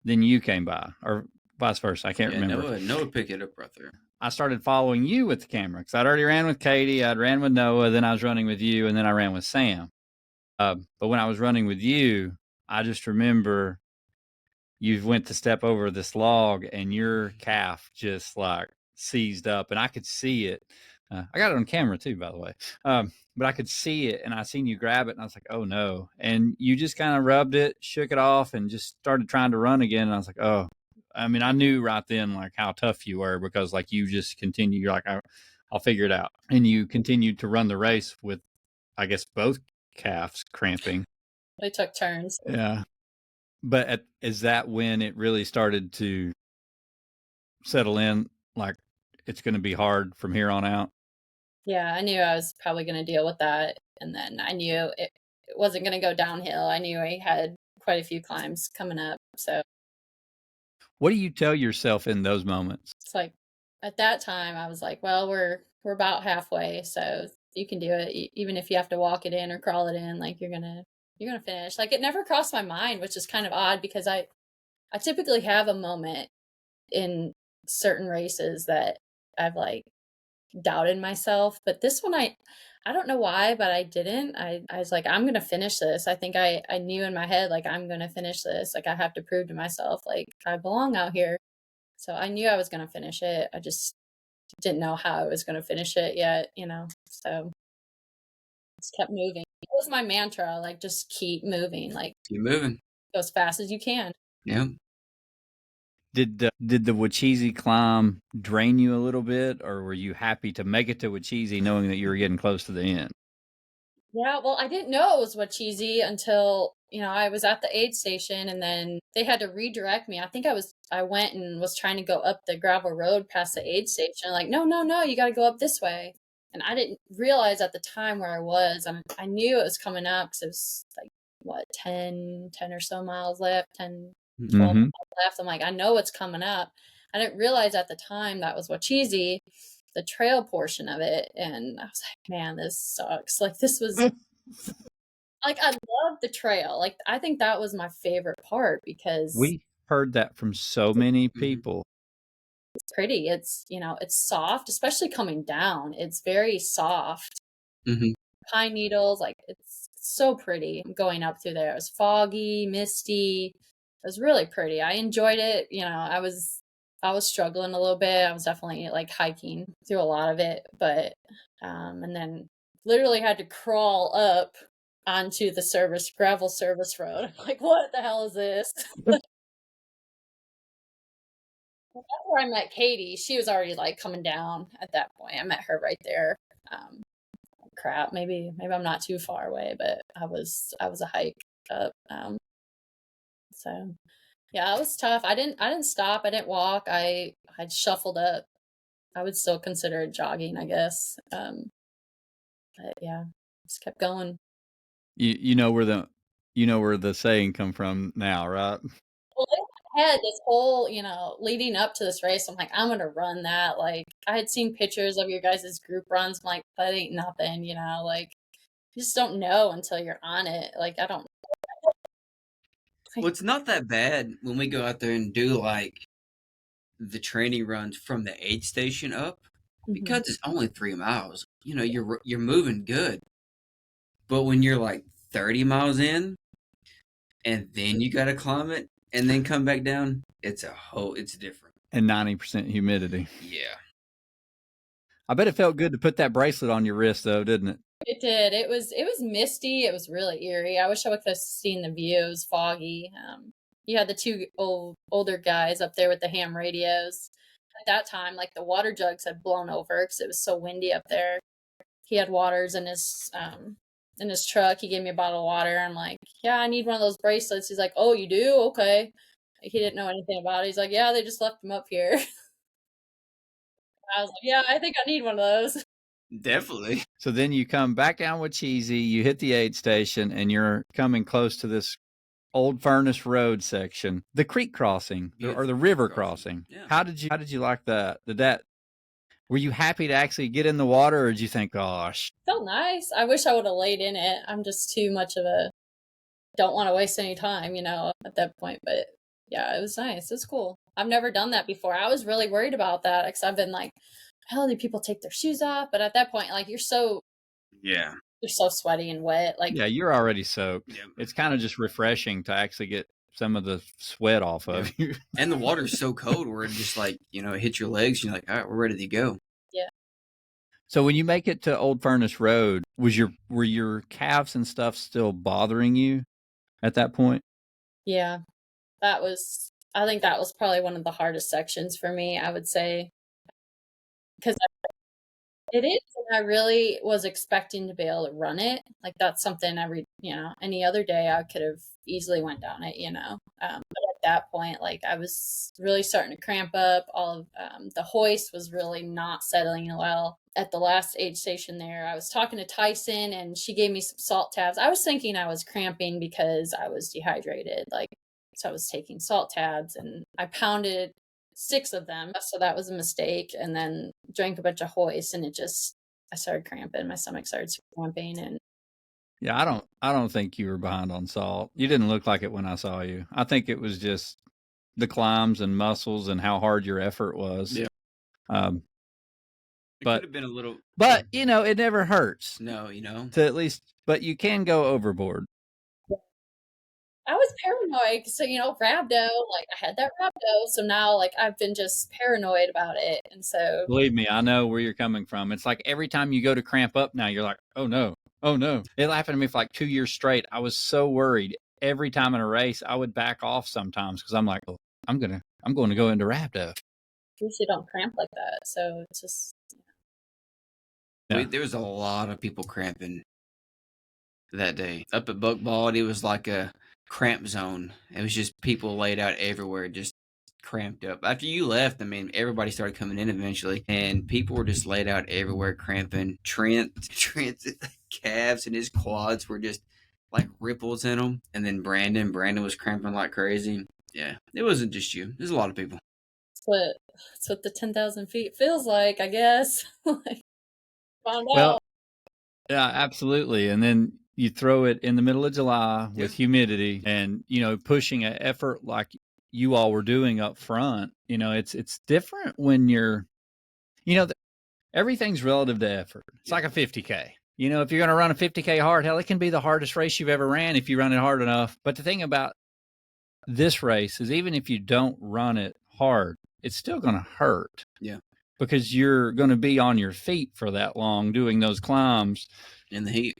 then you came by, or vice versa. I can't remember. Noah picked it up right there. I started following you with the camera because I'd already ran with Katie, I'd ran with Noah, then I was running with you, and then I ran with Sam. But when I was running with you, I just remember you went to step over this log and your calf just seized up, and I could see it. I got it on camera too, by the way. But I could see it, and I seen you grab it, and I was like, oh no. And you just kind of rubbed it, shook it off, and just started trying to run again. And I was like, oh, I mean, I knew right then how tough you were because you just continue. You're like, I'll figure it out. And you continued to run the race with, I guess, both calves cramping. They took turns. Yeah. But is that when it really started to settle in? It's going to be hard from here on out? Yeah, I knew I was probably going to deal with that. And then I knew it wasn't going to go downhill. I knew I had quite a few climbs coming up. So What do you tell yourself in those moments? it's like at that time I was like, well, we're about halfway, so you can do it. Even if you have to walk it in or crawl it in, like you're gonna finish. Like it never crossed my mind, which is kind of odd because I typically have a moment in certain races that I've like doubted myself, but this one I don't know why, but I didn't. I was like, I'm gonna finish this. I think I knew in my head, like, I'm gonna finish this. Like I have to prove to myself, like, I belong out here. So I knew I was gonna finish it. I just didn't know how I was gonna finish it yet, So just kept moving. It was my mantra, like just keep moving, like Keep moving. go as fast as you can. Yeah. Did the Wachisi climb drain you a little bit, or were you happy to make it to Wachisi knowing that you were getting close to the end? Yeah, well, I didn't know it was Wachisi until, I was at the aid station and then they had to redirect me. I think I went and was trying to go up the gravel road past the aid station. Like, no, no, no, you got to go up this way. And I didn't realize at the time where I was. I knew it was coming up because it was like, what, 10 or so miles left, 10, 12 miles left. I'm like, I know it's coming up. I didn't realize at the time that was Wachisi, the trail portion of it, and I was like, man, this sucks. Like this was like I love the trail. Like I think that was my favorite part because We heard that from so many people. it's pretty. It's it's soft, especially coming down. It's very soft. Pine needles, like it's so pretty going up through there. It was foggy, misty. It was really pretty. I enjoyed it. I was struggling a little bit. I was definitely like hiking through a lot of it, but and then literally had to crawl up onto the gravel service road. Like, what the hell is this? That's where I met Katie. She was already like coming down at that point. I met her right there. Crap, maybe I'm not too far away, but I was a hike up. So yeah, it was tough. I didn't stop. I didn't walk. I shuffled up. I would still consider it jogging, I guess. But yeah, just kept going. You know where the saying come from now, right? Well, I had this whole, leading up to this race, I'm like, I'm gonna run that. Like, I had seen pictures of your guys' group runs. I'm like, that ain't nothing, like, you just don't know until you're on it. Like, I don't. Well, it's not that bad when we go out there and do like the training runs from the aid station up because it's only 3 miles. You're moving good, but when you're like 30 miles in, and then you got to climb it and then come back down, it's different. And 90% humidity. Yeah. I bet it felt good to put that bracelet on your wrist, though, didn't it? It did. It was misty. It was really eerie. I wish I would have seen the view. It was foggy. You had the two older guys up there with the ham radios. At that time, like the water jugs had blown over because it was so windy up there. He had waters in his truck. He gave me a bottle of water. I'm like, yeah, I need one of those bracelets. He's like, oh, you do? Okay. He didn't know anything about it. He's like, yeah, they just left him up here. I was like, yeah, I think I need one of those. Definitely. So then you come back down with Cheesy, you hit the aid station, and you're coming close to this old furnace road section, the creek crossing or the river crossing. Yeah. How did you like that? Were you happy to actually get in the water, or did you think, gosh? Felt nice. I wish I would have laid in it. I'm just too much of a don't want to waste any time, at that point. But yeah, it was nice. It was cool. I've never done that before. I was really worried about that because I've been like, hell, do people take their shoes off? But at that point, like you're so sweaty and wet. Like, yeah, you're already soaked. Yep. It's kind of just refreshing to actually get some of the sweat off of you. And the water's so cold where it just like, it hits your legs and you're like, all right, we're ready to go. Yeah. So when you make it to Old Furnace Road, were your calves and stuff still bothering you at that point? Yeah. I think that was probably one of the hardest sections for me, I would say. Because it is, and I really was expecting to be able to run it. Like that's something any other day I could have easily went down it, But at that point. Like I was really starting to cramp up. All of the hoist was really not settling well. At the last aid station there, I was talking to Tyson and she gave me some salt tabs. I was thinking I was cramping because I was dehydrated. So I was taking salt tabs and I pounded 6 of them. So that was a mistake. And then drank a bunch of hoist and I started cramping. My stomach started cramping and Yeah, I don't think you were behind on salt. You didn't look like it when I saw you. I think it was just the climbs and muscles and how hard your effort was. Yeah. It But could have been a little, but it never hurts no, to at least, but you can go overboard. I was paranoid. So, rhabdo, like I had that rhabdo. So now like I've been just paranoid about it. And so Believe me, I know where you're coming from. It's like every time you go to cramp up now, you're like, oh no. It happened to me for like 2 years straight. I was so worried. Every time in a race, I would back off sometimes because I'm like, oh, I'm going to go into rhabdo. usually don't cramp like that. So it's just Yeah. There was a lot of people cramping that day. Up at Buckbald, it was like a cramp zone. It was just people laid out everywhere, just cramped up. After you left, I mean, everybody started coming in eventually, and people were just laid out everywhere cramping. Trent's calves and his quads were just like ripples in them. And then Brandon was cramping like crazy. Yeah, it wasn't just you. There's a lot of people. it's what the 10,000 feet feels like, I guess. Like, found Well, out. yeah, absolutely. And then you throw it in the middle of July with humidity and, pushing an effort like you all were doing up front. It's different when you're, everything's relative to effort. It's like a 50K. If you're going to run a 50K hard, hell, it can be the hardest race you've ever ran if you run it hard enough. But the thing about this race is even if you don't run it hard, it's still going to hurt. Yeah. Because you're going to be on your feet for that long doing those climbs in the heat.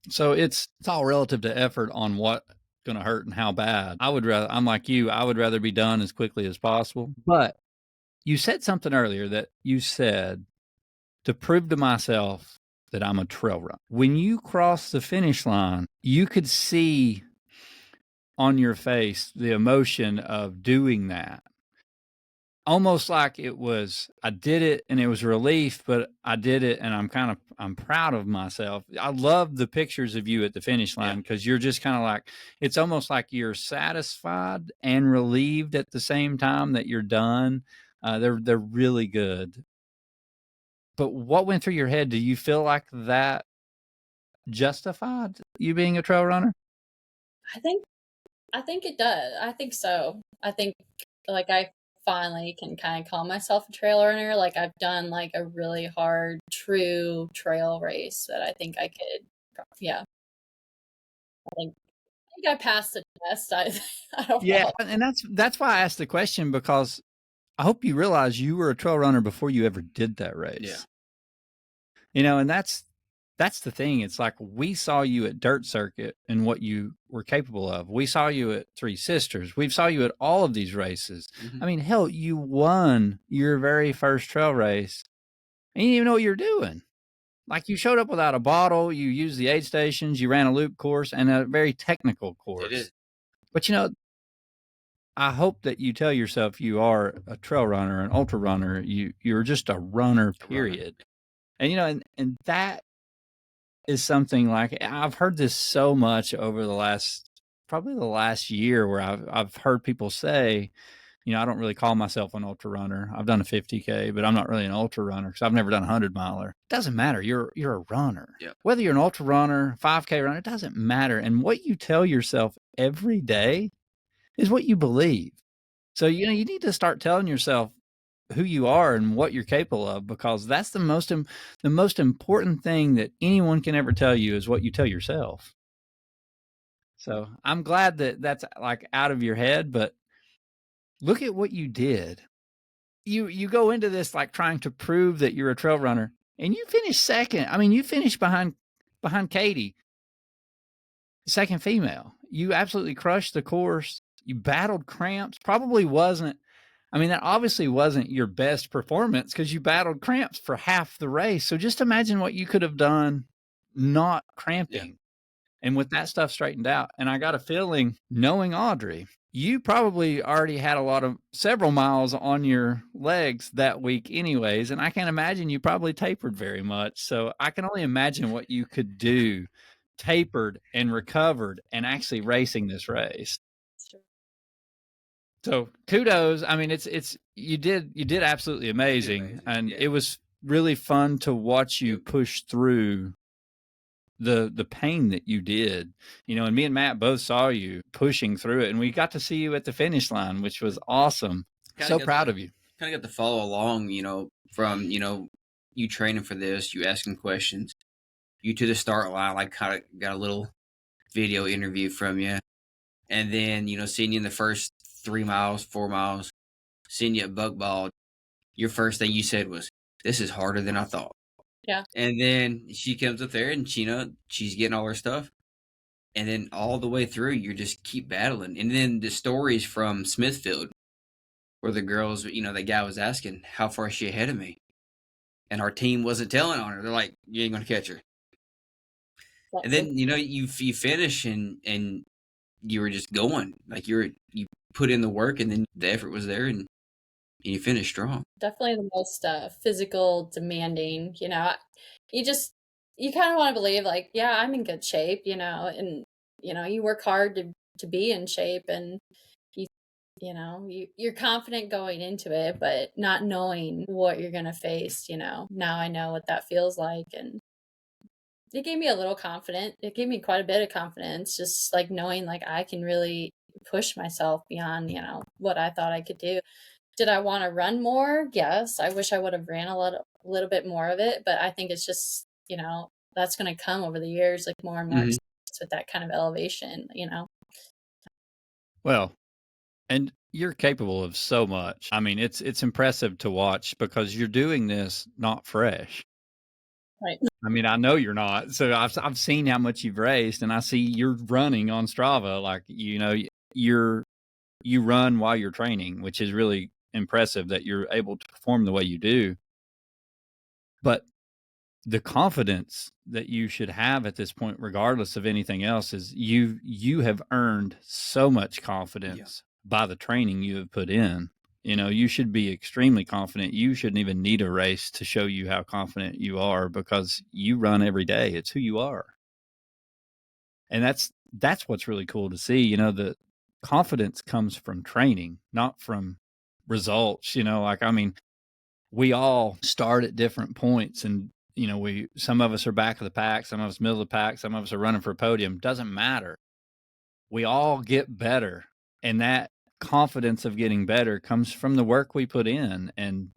So it's all relative to effort on what's going to hurt and how bad. I'm like you, I would rather be done as quickly as possible. But you said something earlier that you said to prove to myself that I'm a trail runner. When you crossed the finish line, you could see on your face the emotion of doing that. Almost like it was, I did it and it was relief, but I did it and I'm proud of myself. I love the pictures of you at the finish line because you're just kind of like, it's almost like you're satisfied and relieved at the same time that you're done. They're really good. But what went through your head? Do you feel like that justified you being a trail runner? I think it does. I think so. I think like I finally can kind of call myself a trail runner. Like I've done like a really hard, true trail race that I think I could. Yeah. I think I passed the test. I don't know. And that's why I asked the question, because I hope you realize you were a trail runner before you ever did that race. Yeah. And that's the thing. It's like we saw you at Dirt Circuit and what you were capable of. We saw you at Three Sisters. We saw you at all of these races. Mm-hmm. I mean, hell, you won your very first trail race and you didn't even know what you were doing. Like you showed up without a bottle, you used the aid stations, you ran a loop course and a very technical course. It is. But I hope that you tell yourself you are a trail runner, an ultra runner. You're just a runner, period. And and that is something like I've heard this so much over probably the last year, where I've heard people say, I don't really call myself an ultra runner. I've done a 50K, but I'm not really an ultra runner because I've never done a 100-miler. It doesn't matter. You're a runner. Yeah. Whether you're an ultra runner, 5K runner, it doesn't matter. And what you tell yourself every day is what you believe. So, you need to start telling yourself who you are and what you're capable of, because that's the most important thing that anyone can ever tell you is what you tell yourself. So I'm glad that that's like out of your head, but look at what you did. You go into this like trying to prove that you're a trail runner, and you finished second. I mean, you finished behind Katie, second female. You absolutely crushed the course. You battled cramps. That obviously wasn't your best performance because you battled cramps for half the race. So just imagine what you could have done not cramping and with that stuff straightened out. And I got a feeling, knowing Audrey, you probably already had several miles on your legs that week anyways, and I can't imagine you probably tapered very much. So I can only imagine what you could do tapered and recovered and actually racing this race. So kudos. I mean, you did absolutely amazing. And it was really fun to watch you push through the pain that you did, and me and Matt both saw you pushing through it, and we got to see you at the finish line, which was awesome. So proud of you. Kind of got to follow along, from, you training for this, you asking questions, you to the start line, like kind of got a little video interview from you. And then, seeing you in the first 3 miles, 4 miles, seeing you at Buckball, your first thing you said was, "This is harder than I thought." Yeah. And then she comes up there and she's getting all her stuff. And then all the way through, you just keep battling. And then the stories from Smithfield, where the girls, the guy was asking, how far is she ahead of me? And our team wasn't telling on her. They're like, you ain't going to catch her. And then, you finish and you were just going. Like you put in the work, and then the effort was there, and you finished strong. Definitely the most physical, demanding, you kind of want to believe like, yeah, I'm in good shape, and, you work hard to be in shape, and you're confident going into it, but not knowing what you're going to face, now I know what that feels like. And it gave me a little confidence. It gave me quite a bit of confidence, just like knowing like I can really push myself beyond, what I thought I could do. Did I want to run more? Yes. I wish I would have ran a little bit more of it, but I think it's just, that's going to come over the years, like more and more with that kind of elevation, Well, and you're capable of so much. I mean, it's impressive to watch because you're doing this not fresh. Right. I mean, I know you're not. So I've seen how much you've raced, and I see you're running on Strava. Like, you run while you're training, which is really impressive that you're able to perform the way you do. But the confidence that you should have at this point, regardless of anything else, is you have earned so much confidence by the training you have put in. You should be extremely confident. You shouldn't even need a race to show you how confident you are, because you run every day. It's who you are. And that's what's really cool to see. The confidence comes from training, not from results. We all start at different points, and some of us are back of the pack, some of us middle of the pack, some of us are running for a podium. Doesn't matter. We all get better, and that confidence of getting better comes from the work we put in. And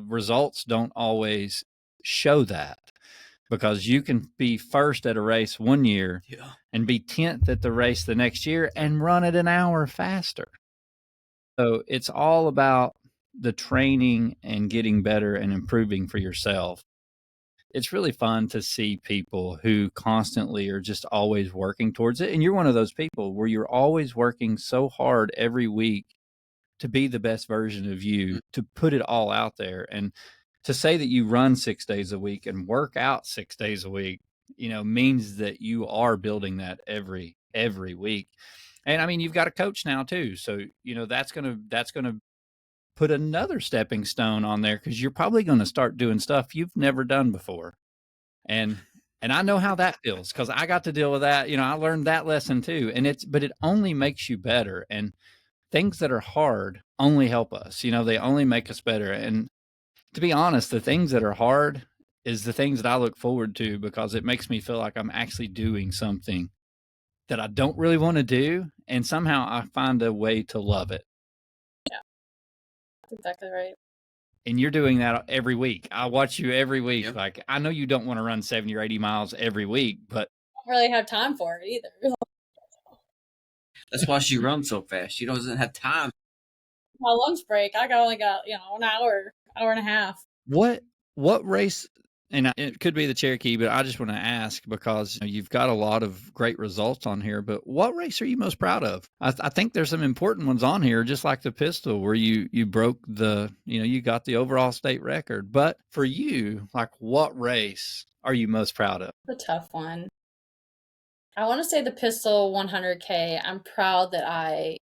results don't always show that, because you can be first at a race one year and be 10th at the race the next year and run it an hour faster. So it's all about the training and getting better and improving for yourself. It's really fun to see people who constantly are just always working towards it. And you're one of those people where you're always working so hard every week to be the best version of you, to put it all out there. And to say that you run 6 days a week and work out 6 days a week, means that you are building that every week. And I mean, you've got a coach now too. So, that's going to put another stepping stone on there, because you're probably going to start doing stuff you've never done before. And I know how that feels, because I got to deal with that. I learned that lesson too. But it only makes you better. And things that are hard only help us. They only make us better. And to be honest, the things that are hard is the things that I look forward to, because it makes me feel like I'm actually doing something that I don't really want to do. And somehow I find a way to love it. Yeah, that's exactly right. And you're doing that every week. I watch you every week. Yep. Like, I know you don't want to run 70 or 80 miles every week, but I don't really have time for it either. That's why she runs so fast. She doesn't have time. My lunch break, I only got, an hour and a half. What race, and it could be the Cherokee, but I just want to ask, because you've got a lot of great results on here, but what race are you most proud of? I think there's some important ones on here, just like the pistol, where you broke you got the overall state record. But for you, like, what race are you most proud of? The tough one. I want to say the pistol 100K. I'm proud that I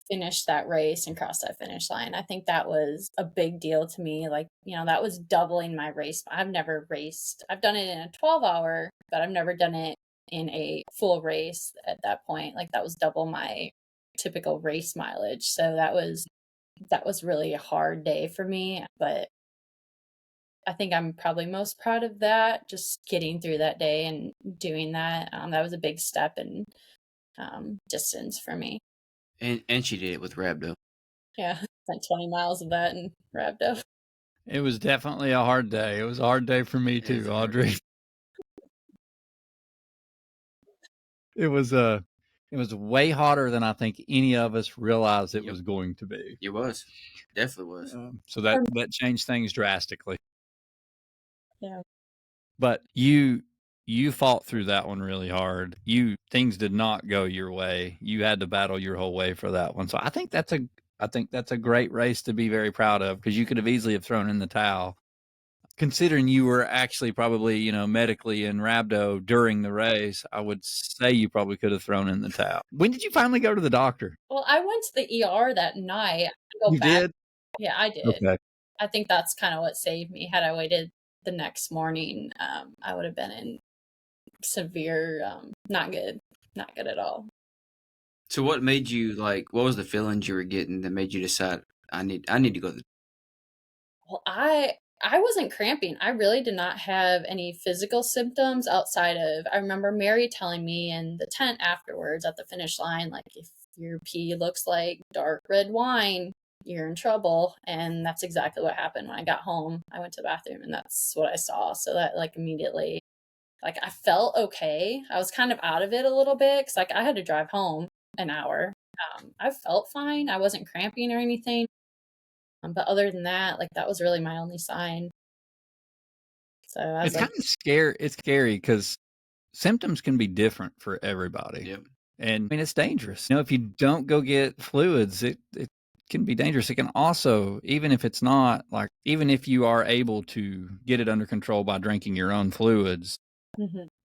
finish that race and cross that finish line. I think that was a big deal to me. Like, that was doubling my race. I've never raced. I've done it in a 12-hour, but I've never done it in a full race at that point. Like, that was double my typical race mileage. So that was really a hard day for me, but I think I'm probably most proud of that, just getting through that day and doing that. That was a big step in distance for me. And she did it with rhabdo. Yeah, spent 20 miles of that in rhabdo. It was definitely a hard day. It was a hard day for me too, Audrey. It was way harder than I think any of us realized it was going to be. It was. Definitely was. So that changed things drastically. Yeah. But you fought through that one really hard. Things did not go your way. You had to battle your whole way for that one. So I think that's a great race to be very proud of, because you could have easily have thrown in the towel. Considering you were actually probably, medically in rhabdo during the race, I would say you probably could have thrown in the towel. When did you finally go to the doctor? Well, I went to the ER that night. You did? Yeah, I did. Okay. I think that's kind of what saved me. Had I waited the next morning, I would have been in severe, not good at all. So what made you, what was the feelings you were getting that made you decide, I need to go to the... Well, I wasn't cramping. I really did not have any physical symptoms outside of, I remember Mary telling me in the tent afterwards at the finish line, like, if your pee looks like dark red wine, you're in trouble. And that's exactly what happened. When I got home, I went to the bathroom and that's what I saw. So that immediately, I felt okay. I was kind of out of it a little bit because I had to drive home an hour. I felt fine. I wasn't cramping or anything. But other than that, that was really my only sign. So it's kind of scary. It's scary because symptoms can be different for everybody. Yep. And it's dangerous. If you don't go get fluids, it can be dangerous. It can also, even if it's not, even if you are able to get it under control by drinking your own fluids,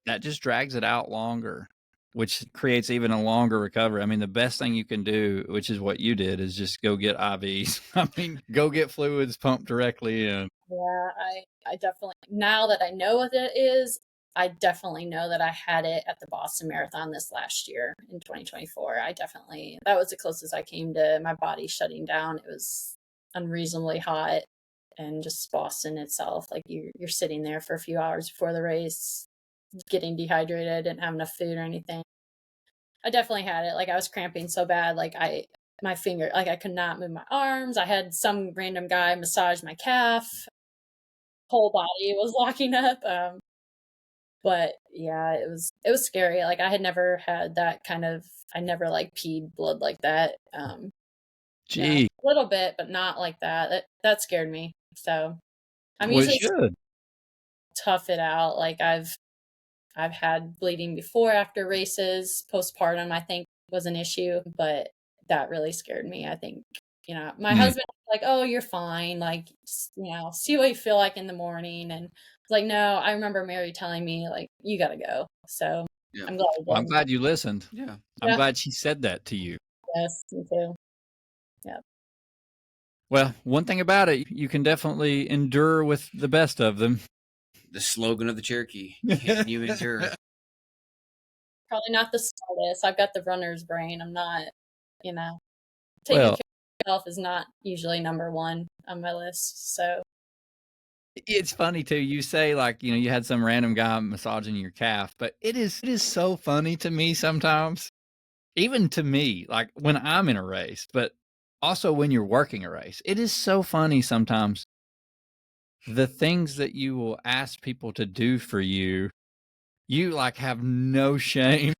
that just drags it out longer, which creates even a longer recovery. The best thing you can do, which is what you did, is just go get IVs. Go get fluids pumped directly in. Yeah, I definitely, now that I know what it is, I definitely know that I had it at the Boston Marathon this last year in 2024. That was the closest I came to my body shutting down. It was unreasonably hot, and just Boston itself, you're sitting there for a few hours before the race, getting dehydrated, didn't have enough food or anything. I definitely had it. I was cramping so bad, my finger, I could not move my arms. I had some random guy massage my calf. Whole body was locking up. But yeah, it was scary. I had never had that kind of, I never peed blood like that. Gee. A little bit, but not like that. That scared me. So I'm Well, usually it should. tough it out. I've had bleeding before after races. Postpartum, I think, was an issue, but that really scared me. I think, my husband was like, "Oh, you're fine. See what you feel like in the morning." And I was like, "No." I remember Mary telling me, "You got to go." So Yeah. I'm glad. I'm glad you listened. Yeah. I'm glad she said that to you. Yes, me too. Yeah. Well, one thing about it, you can definitely endure with the best of them. The slogan of the Cherokee. Can you endure? Probably not the smartest. I've got the runner's brain. I'm not, taking care of myself is not usually number one on my list. So it's funny too. You say you had some random guy massaging your calf, but it is so funny to me sometimes, even to me, when I'm in a race, but also when you're working a race, it is so funny sometimes. The things that you will ask people to do for you, you have no shame.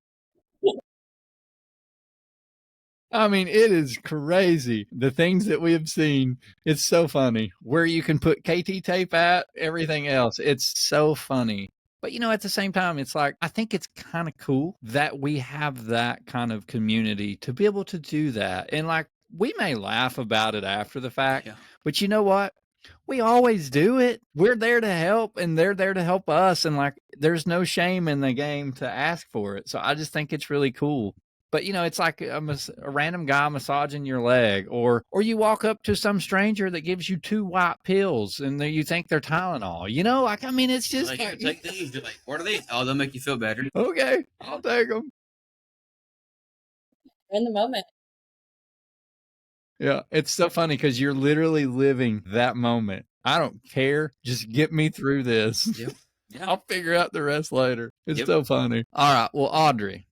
It is crazy. The things that we have seen, it's so funny. Where you can put KT tape at, everything else. It's so funny. But, at the same time, it's I think it's kind of cool that we have that kind of community to be able to do that. And we may laugh about it after the fact, but you know what? We always do it. We're there to help, and they're there to help us. And there's no shame in the game to ask for it. So I just think it's really cool. But, it's like a random guy massaging your leg, or you walk up to some stranger that gives you 2 white pills and you think they're Tylenol. It's just Like, here, take these. You're like, what are these? Oh, they'll make you feel better. okay, I'll take them. In the moment. Yeah, it's so funny because you're literally living that moment. I don't care. Just get me through this. Yep. Yeah. I'll figure out the rest later. It's Yep. so funny. All right. Well, Audrey,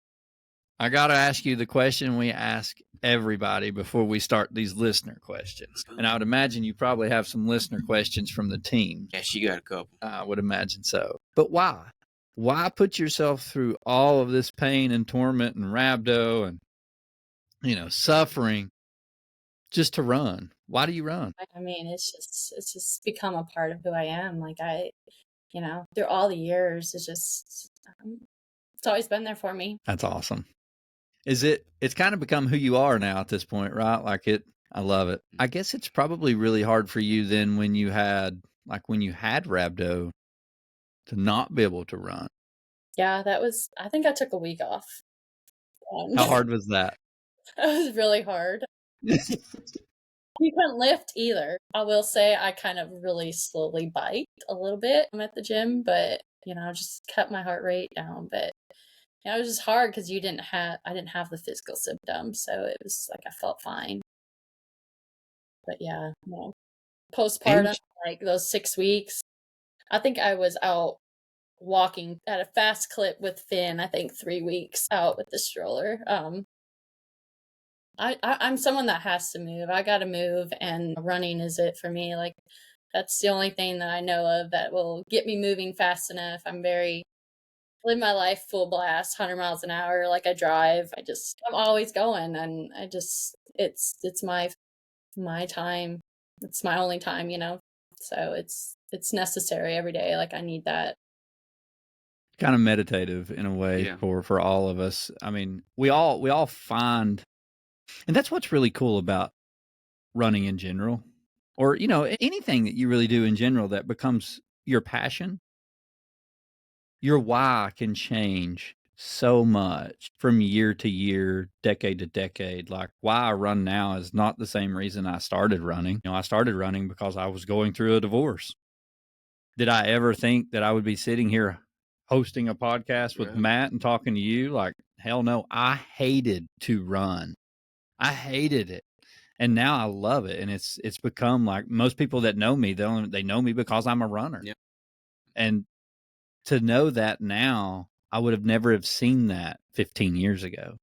I got to ask you the question we ask everybody before we start these listener questions. And I would imagine you probably have some listener questions from the team. Yeah, she got a couple. I would imagine so. But why? Why put yourself through all of this pain and torment and rhabdo and, suffering just to run? Why do you run? It's just become a part of who I am. Like through all the years, it's always been there for me. That's awesome. It's kind of become who you are now at this point, right? I love it. I guess it's probably really hard for you then when you had rhabdo to not be able to run. Yeah, I think I took a week off. How hard was that? It was really hard. You couldn't lift either. I will say I kind of really slowly biked a little bit. I'm at the gym, but just kept my heart rate down. But it was just hard because I didn't have the physical symptoms, so it was like I felt fine. But yeah, no. Postpartum, like those 6 weeks, I think I was out walking at a fast clip with Finn. I think 3 weeks out with the stroller. I'm someone that has to move. I got to move, and running is it for me. Like that's the only thing that I know of that will get me moving fast enough. Live my life full blast, 100 miles an hour. Like I drive. I'm always going, and it's my time. It's my only time, so it's necessary every day. Like I need that. Kind of meditative in a way for all of us. I mean, we all find, and that's what's really cool about running in general, or anything that you really do in general that becomes your passion. Your why can change so much from year to year, decade to decade. Like why I run now is not the same reason I started running. I started running because I was going through a divorce. Did I ever think that I would be sitting here hosting a podcast with Matt and talking to you? Like, hell no. I hated to run. I hated it. And now I love it. And it's become like most people that know me, they know me because I'm a runner. Yep. And to know that now, I would have never have seen that 15 years ago.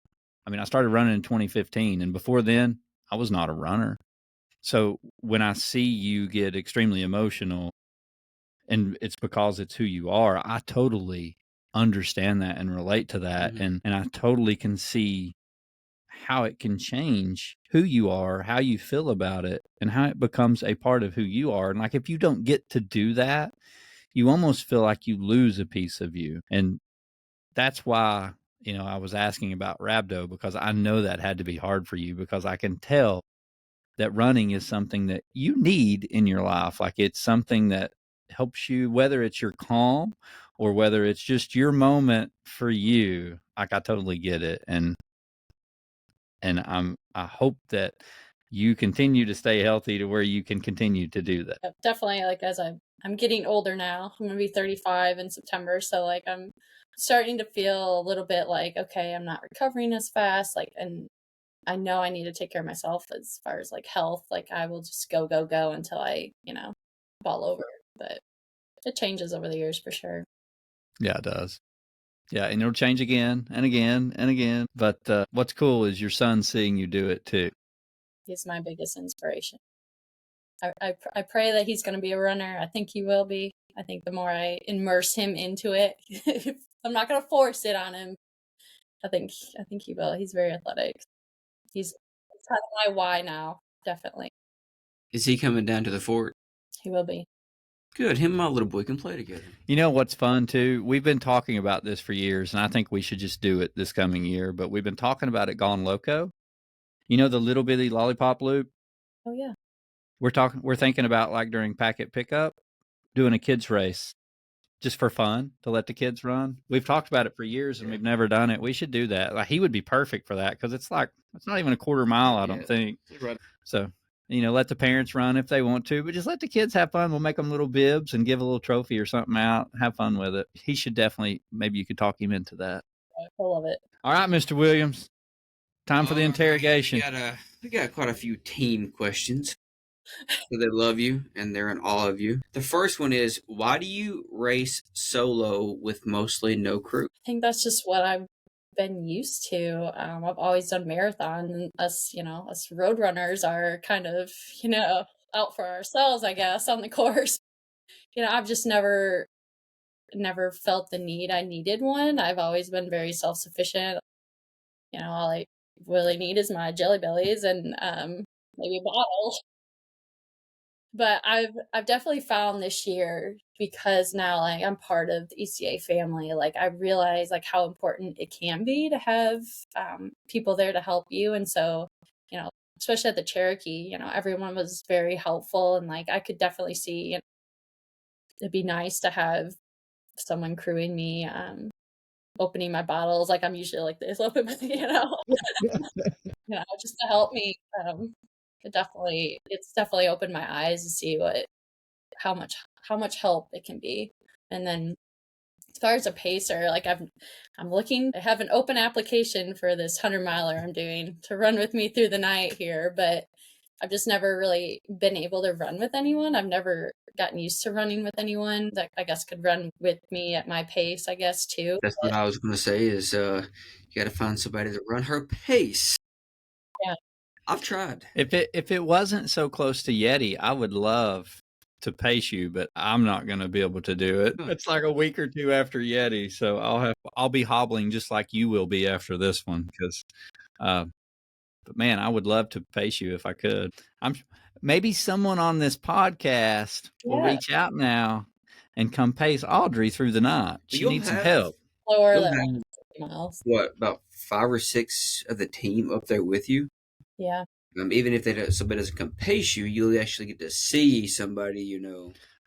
I mean, I started running in 2015, and before then, I was not a runner. So when I see you get extremely emotional, and it's because it's who you are, I totally understand that and relate to that. Mm-hmm. And I totally can see how it can change who you are, how you feel about it, and how it becomes a part of who you are. And like, if you don't get to do that, you almost feel like you lose a piece of you. And that's why, I was asking about rhabdo, because I know that had to be hard for you, because I can tell that running is something that you need in your life. Like it's something that helps you, whether it's your calm or whether it's just your moment for you. Like I totally get it. And I hope that you continue to stay healthy to where you can continue to do that. Definitely. Like as I'm getting older now, I'm going to be 35 in September. So like I'm starting to feel a little bit like, okay, I'm not recovering as fast. Like, and I know I need to take care of myself as far as like health. Like I will just go until I, fall over. But it changes over the years for sure. Yeah, it does. Yeah, and it'll change again and again and again. But what's cool is your son seeing you do it too. He's my biggest inspiration. I pray that he's going to be a runner. I think he will be. I think the more I immerse him into it, I'm not going to force it on him. I think he will. He's very athletic. He's kind of my why now, definitely. Is he coming down to the fort? He will be. Good. Him and my little boy can play together. You know what's fun too? We've been talking about this for years, and I think we should just do it this coming year. But we've been talking about it Gone Loco. You know the little bitty lollipop loop? Oh yeah. We're thinking about like during packet pickup, doing a kids race just for fun to let the kids run. We've talked about it for years and we've never done it. We should do that. Like, he would be perfect for that because it's not even a quarter mile, I don't think. Right. So, let the parents run if they want to, but just let the kids have fun. We'll make them little bibs and give a little trophy or something out. Have fun with it. He should definitely, maybe you could talk him into that. I love it. All right, Mr. Williams. Time for the interrogation. We got quite a few team questions. So they love you and they're in awe of you. The first one is, why do you race solo with mostly no crew? I think that's just what I've been used to. I've always done marathon, and us road runners are kind of, out for ourselves, I guess, on the course. I've just never felt the need I needed one. I've always been very self-sufficient. All I really need is my Jelly Bellies and maybe a bottle. But I've definitely found this year, because now like I'm part of the ECA family, like I realize like how important it can be to have people there to help you. And so, especially at the Cherokee, everyone was very helpful, and like I could definitely see, it'd be nice to have someone crewing me, opening my bottles. Like I'm usually like this, open, just to help me. It's definitely opened my eyes to see how much help it can be. And then as far as a pacer, like I have an open application for this 100-miler I'm doing to run with me through the night here, but I've just never really been able to run with anyone. I've never gotten used to running with anyone that I guess could run with me at my pace, I guess, too. That's what I was going to say is you got to find somebody to run her pace. Yeah. I've tried. If it wasn't so close to Yeti, I would love to pace you, but I'm not going to be able to do it. It's like a week or two after Yeti, so I'll be hobbling just like you will be after this one. Because, but man, I would love to pace you if I could. Maybe someone on this podcast will reach out now and come pace Audrey through the night. She needs some help. Miles. What, about 5 or 6 of the team up there with you? Yeah. Even if somebody doesn't come pace you, you'll actually get to see somebody,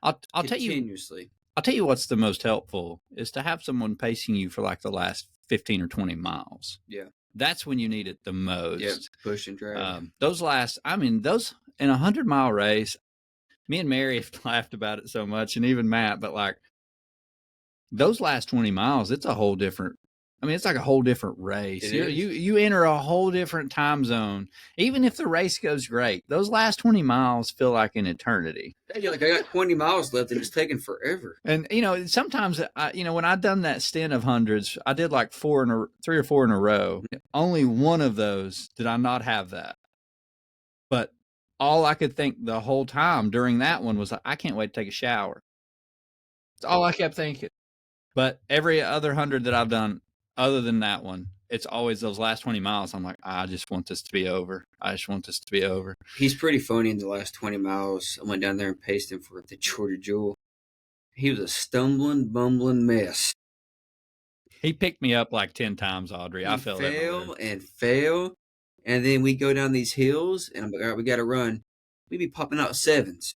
I'll continuously. I'll tell you what's the most helpful is to have someone pacing you for like the last 15 or 20 miles. Yeah. That's when you need it the most. Yeah, push and drag. Those in a 100-mile race, me and Mary have laughed about it so much, and even Matt, but like those last 20 miles, it's a whole different, it's like a whole different race. You enter a whole different time zone. Even if the race goes great, those last 20 miles feel like an eternity. You're like, I got 20 miles left and it's taking forever. And, sometimes, when I've done that stint of hundreds, I did like 3 or 4 in a row. Only one of those did I not have that. But all I could think the whole time during that one was, I can't wait to take a shower. That's all I kept thinking. But every other 100 that I've done, other than that one, it's always those last 20 miles. I'm like, I just want this to be over. I just want this to be over. He's pretty funny in the last 20 miles. I went down there and paced him for the Georgia Jewel. He was a stumbling, bumbling mess. He picked me up like 10 times, Audrey. I fell and fail. And then we go down these hills, and I'm like, all right, we got to run. We be popping out 7s.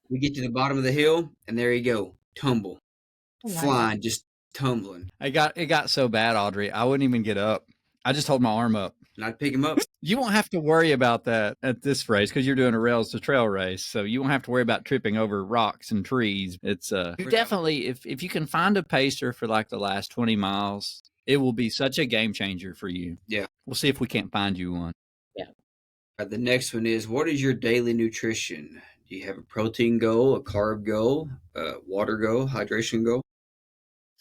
We get to the bottom of the hill, and there you go. Tumble. Flying, just tumbling. It got so bad, Audrey, I wouldn't even get up. I just hold my arm up. And I'd pick him up. You won't have to worry about that at this race because you're doing a rails to trail race. So you won't have to worry about tripping over rocks and trees. It's definitely, if you can find a pacer for like the last 20 miles, it will be such a game changer for you. Yeah. We'll see if we can't find you one. Yeah. The next one is, what is your daily nutrition? Do you have a protein goal, a carb goal, a water goal, hydration goal?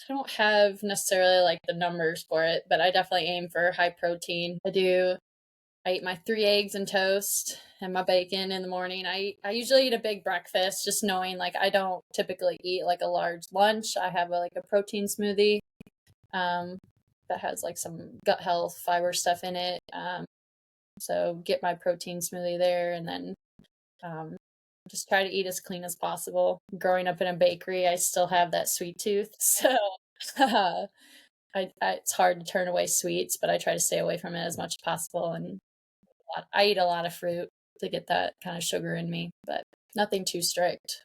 I don't have necessarily like the numbers for it, but I definitely aim for high protein. I eat my 3 eggs and toast and my bacon in the morning. I usually eat a big breakfast, just knowing like I don't typically eat like a large lunch. I have a protein smoothie that has like some gut health fiber stuff in it. So get my protein smoothie there, and then just try to eat as clean as possible. Growing up in a bakery, I still have that sweet tooth. So it's hard to turn away sweets, but I try to stay away from it as much as possible. And I eat a lot of fruit to get that kind of sugar in me, but nothing too strict.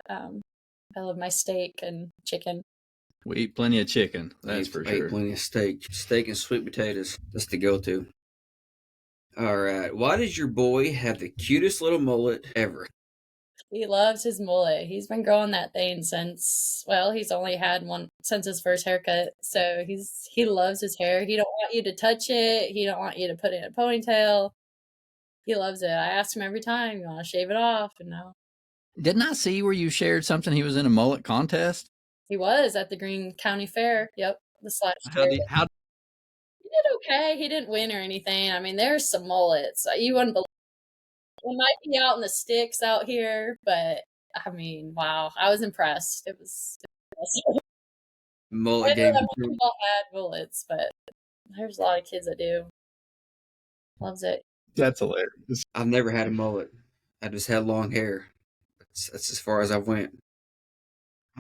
I love my steak and chicken. We eat plenty of chicken, that's for I eat sure. plenty of steak. Steak and sweet potatoes. That's the go-to. All right. Why does your boy have the cutest little mullet ever? He loves his mullet. He's been growing that thing since, well, he's only had one since his first haircut. So he loves his hair. He don't want you to touch it. He don't want you to put it in a ponytail. He loves it. I ask him every time, you want to shave it off? And no. Didn't I see where you shared something? He was in a mullet contest. He was at the Greene County Fair. Yep. This last year. He did okay. He didn't win or anything. I mean, there's some mullets. You wouldn't believe it might be out in the sticks out here, but I mean, wow. I was impressed. It was impressive. Mullet I game. know that people had mullets, but there's a lot of kids that do. Loves it. That's hilarious. I've never had a mullet. I just had long hair. That's as far as I went.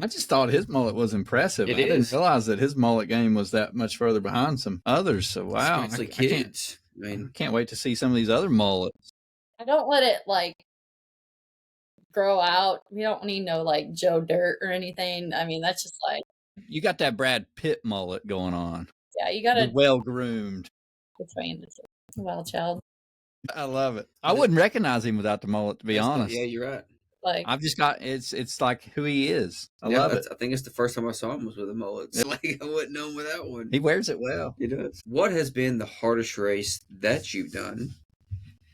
I just thought his mullet was impressive. It I didn't is. realize that his mullet game was that much further behind some others. So wow, Especially I kids. I mean, can't wait to see some of these other mullets. I don't let it like grow out. We don't need no like Joe Dirt or anything. I mean, that's just like, You got that Brad Pitt mullet going on. yeah, you gotta Well groomed. between the two. Wild child. I love it. I wouldn't recognize him without the mullet, to be honest. Yeah, you're right. Like, I've just got it's like who he is. I love it. I think it's the first time I saw him was with a mullet. So, like I wouldn't know him without one. He wears it well. He does. What has been the hardest race that you've done?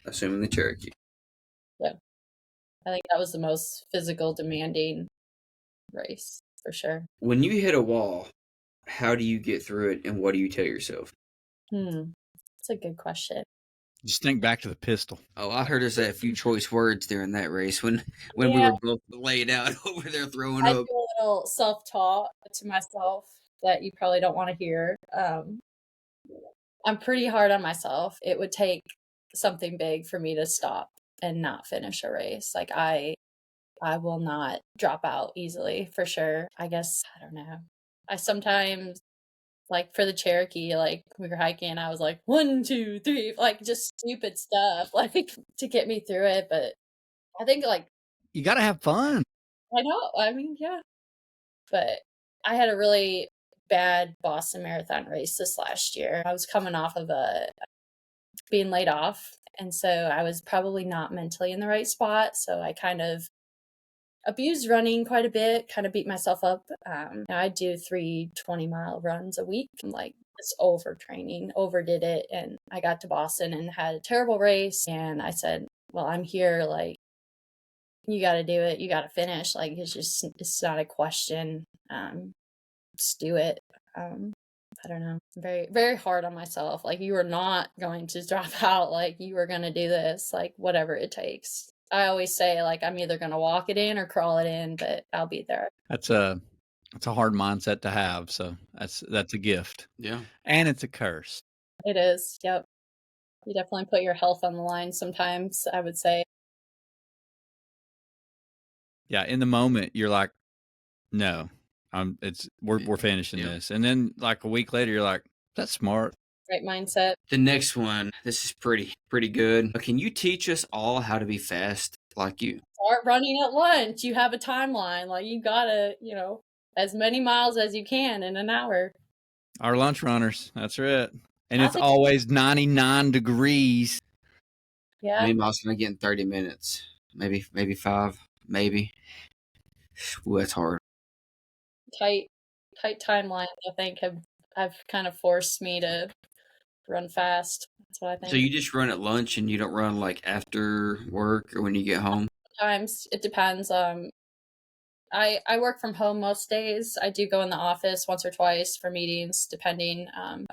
Assuming the Cherokee. I think that was the most physical demanding race for sure. When you hit a wall, how do you get through it, and what do you tell yourself? That's a good question. Just think back to the pistol. Oh, I heard us say a few choice words during that race when we Yeah. were both laid out over there throwing I up. do a little self-talk to myself that you probably don't want to hear. I'm pretty hard on myself. It would take something big for me to stop and not finish a race. Like I will not drop out easily for sure. I guess, I don't know. I sometimes, like for the Cherokee, like we were hiking, I was like 1, 2, 3, like just stupid stuff, like to get me through it. But I think like You got to have fun. I know, I mean, yeah. But I had a really bad Boston Marathon race this last year. I was coming off of being laid off, and so I was probably not mentally in the right spot. So I kind of abused running quite a bit, kind of beat myself up. I do 3 20-mile runs a week. I'm like, it's overtraining, overdid it. And I got to Boston and had a terrible race. And I said, well, I'm here. Like, you got to do it. You got to finish. Like, it's not a question. Just do it. I don't know. Very, very hard on myself. Like, you are not going to drop out. Like, you are going to do this, like, whatever it takes. I always say, like, I'm either going to walk it in or crawl it in, but I'll be there. That's a hard mindset to have. So that's a gift. Yeah. And it's a curse. It is. Yep. You definitely put your health on the line sometimes, I would say. Yeah. In the moment, you're like, no, we're finishing this. And then like a week later, you're like, that's smart. Right mindset. The next one, this is pretty good. But can you teach us all how to be fast like you? Start running at lunch. You have a timeline. Like, you gotta, as many miles as you can in an hour. Our lunch runners. That's it. And it's always 99 degrees. Yeah. How many miles can I get in 30 minutes? Maybe 5, maybe. Ooh, that's hard. Tight timelines, I think, have kind of forced me to run fast. That's what I think. So you just run at lunch and you don't run like after work or when you get home? Sometimes it depends. I work from home most days. I do go in the office once or twice for meetings, depending.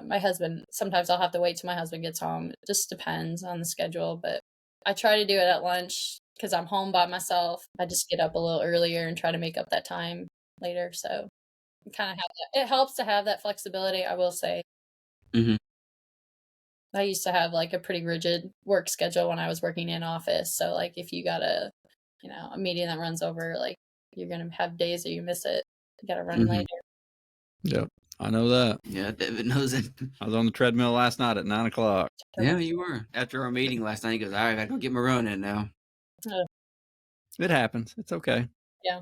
My husband, sometimes I'll have to wait till my husband gets home. It just depends on the schedule, but I try to do it at lunch because I'm home by myself. I just get up a little earlier and try to make up that time later. So kind of have that. It helps to have that flexibility, I will say. Mm-hmm. I used to have like a pretty rigid work schedule when I was working in office. So like if you got a meeting that runs over, like you're going to have days that you miss it. You got to run later. Yep. I know that. Yeah, David knows it. I was on the treadmill last night at 9 o'clock. Yeah, you were. After our meeting last night, he goes, all right, I got to go get my run in now. It happens. It's okay. Yeah.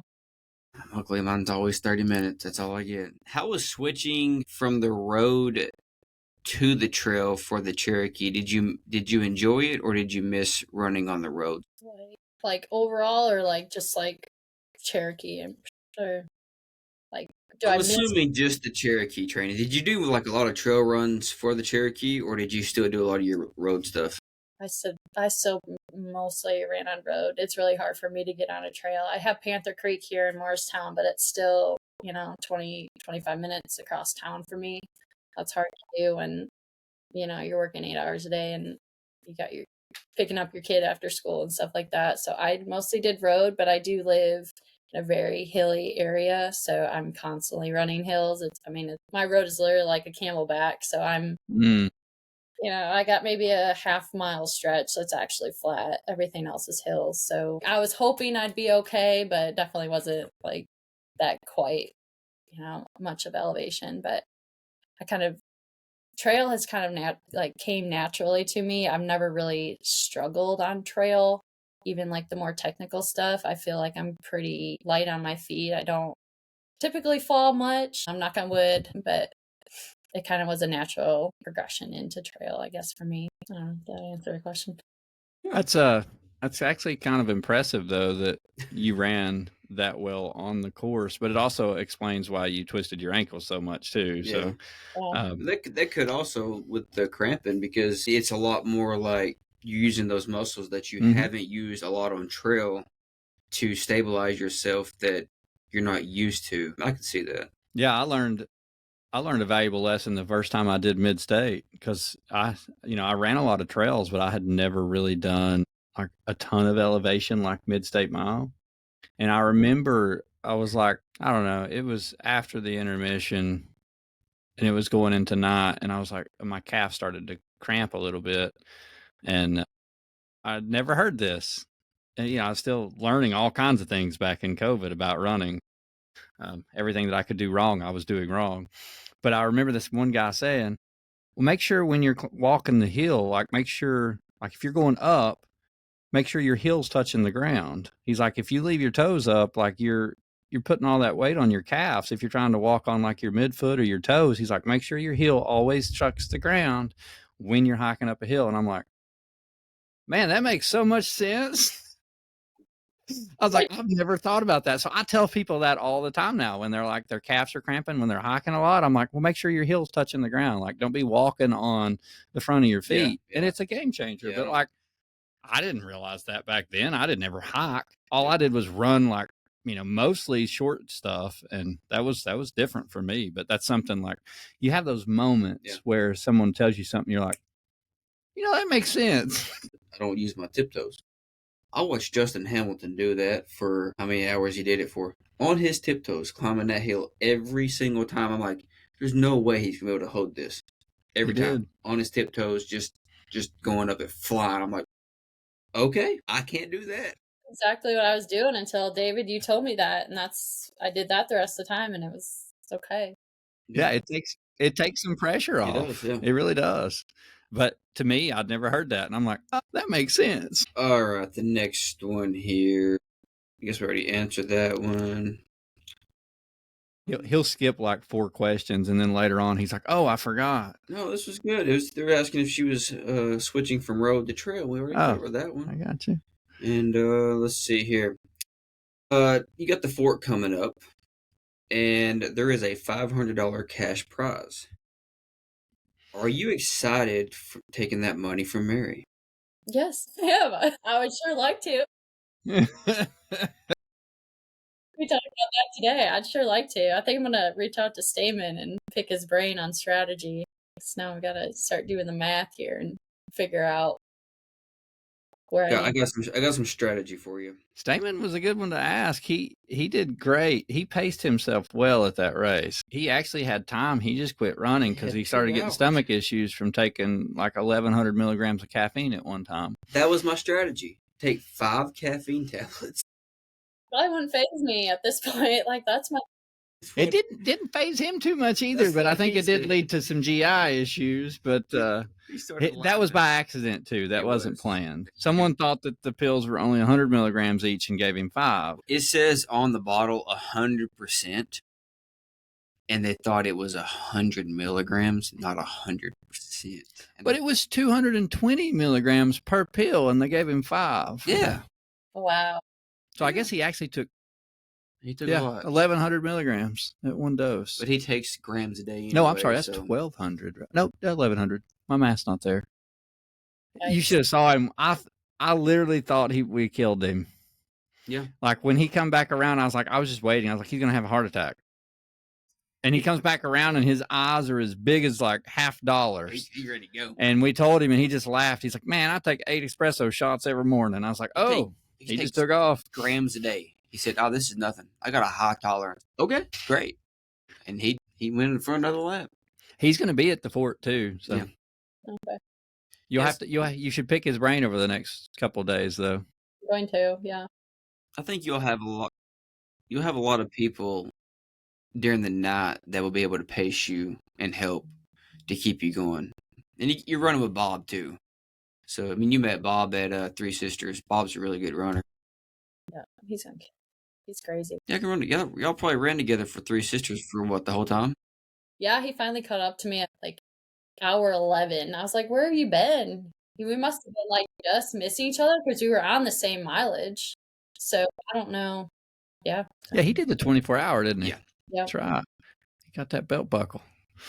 Luckily, mine's always 30 minutes. That's all I get. How was switching from the road to the trail for the Cherokee? Did you enjoy it, or did you miss running on the road? Like overall, or like just like Cherokee, or like do I I'm miss? assuming just the Cherokee training. Did you do like a lot of trail runs for the Cherokee, or did you still do a lot of your road stuff? I still mostly ran on road. It's really hard for me to get on a trail. I have Panther Creek here in Morristown, but it's still, 20-25 minutes across town for me. That's hard to do when, you're working 8 hours a day and you got your picking up your kid after school and stuff like that. So I mostly did road, but I do live in a very hilly area, so I'm constantly running hills. My road is literally like a camelback, so I'm I got maybe a half-mile stretch that's actually flat. Everything else is hills. So I was hoping I'd be okay, but it definitely wasn't like that quite, much of elevation. But trail has kind of came naturally to me. I've never really struggled on trail, even like the more technical stuff. I feel like I'm pretty light on my feet. I don't typically fall much. I'm knock on wood, but it kind of was a natural progression into trail, I guess, for me. I don't know if that answered your question. That's actually kind of impressive, though, that you ran that well on the course, but it also explains why you twisted your ankle so much too. Yeah. So That could also with the cramping, because it's a lot more like you're using those muscles that you haven't used a lot on trail to stabilize yourself that you're not used to. I can see that. Yeah, I learned a valuable lesson the first time I did mid-state, because I ran a lot of trails, but I had never really done like a ton of elevation like mid-state mile. And I remember I was like, I don't know, it was after the intermission and it was going into night, and I was like, my calf started to cramp a little bit, and I'd never heard this. And, I was still learning all kinds of things back in COVID about running. Everything that I could do wrong, I was doing wrong. But I remember this one guy saying, well, make sure when you're walking the hill, like make sure, like if you're going up, make sure your heel's touching the ground. He's like, if you leave your toes up, like you're putting all that weight on your calves. If you're trying to walk on like your midfoot or your toes, he's like, make sure your heel always chucks the ground when you're hiking up a hill. And I'm like, man, that makes so much sense. I was like, I've never thought about that. So I tell people that all the time now when they're like, their calves are cramping when they're hiking a lot. I'm like, well, make sure your heel's touching the ground. Like, don't be walking on the front of your feet. Yeah. And it's a game changer. Yeah. But like, I didn't realize that back then. I didn't ever hike. All I did was run, like, mostly short stuff. And that was different for me. But that's something like, you have those moments where someone tells you something, you're like, that makes sense. I don't use my tiptoes. I watched Justin Hamilton do that for how many hours he did it for. On his tiptoes, climbing that hill every single time. I'm like, there's no way he's going to be able to hold this. Every time. On his tiptoes, just going up and flying. I'm like, okay, I can't do that. Exactly what I was doing until, David, you told me that. And I did that the rest of the time, and it's okay. Yeah, it takes some pressure off. It does, yeah. It really does. But to me, I'd never heard that. And I'm like, oh, that makes sense. All right, the next one here. I guess we already answered that one. He'll skip like 4 questions, and then later on, he's like, oh, I forgot. No, this was good. They were asking if she was switching from road to trail. We already covered that one. I got you. And let's see here. You got the fork coming up, and there is a $500 cash prize. Are you excited for taking that money from Mary? Yes, I am. I would sure like to. We talked about that today. I'd sure like to. I think I'm going to reach out to Stamen and pick his brain on strategy. So now I've got to start doing the math here and figure out where I got some strategy for you. Stamen was a good one to ask. He did great. He paced himself well at that race. He actually had time. He just quit running because he started getting stomach issues from taking like 1,100 milligrams of caffeine at one time. That was my strategy. Take 5 caffeine tablets. Probably wouldn't faze me at this point. Like, that's my It didn't phase him too much either, but I think it did lead to some GI issues. But that was by accident too. That wasn't planned. Someone thought that the pills were only 100 milligrams each and gave him 5. It says on the bottle 100%, and they thought it was 100 milligrams, not 100%. But it was 220 milligrams per pill, and they gave him 5. Yeah. Wow. So I guess he actually took a lot. 1,100 milligrams at one dose. But he takes grams a day anyway, no, I'm sorry. That's 1,200. No, 1,100. My math's not there. Nice. You should have saw him. I literally thought we killed him. Yeah. Like when he come back around, I was just waiting. I was like, he's going to have a heart attack. And he comes back around and his eyes are as big as like $50. He's ready to go. And we told him and he just laughed. He's like, man, I take 8 espresso shots every morning. I was like, oh, he just took off. Grams a day. He said, oh, this is nothing. I got a high tolerance. Okay, great. And he went in front of the lab. He's going to be at the fort too. So Okay. you should pick his brain over the next couple of days though. I'm going to, yeah. I think you'll have a lot of people during the night that will be able to pace you and help to keep you going. And you're running with Bob too. So, I mean, you met Bob at Three Sisters. Bob's a really good runner. Yeah, he's crazy. Yeah, I can run together. Y'all probably ran together for Three Sisters for what, the whole time? Yeah, he finally caught up to me at like hour 11. I was like, where have you been? We must have been like just missing each other because we were on the same mileage. So I don't know. Yeah. Yeah, he did the 24-hour, didn't he? Yeah. That's right. He got that belt buckle.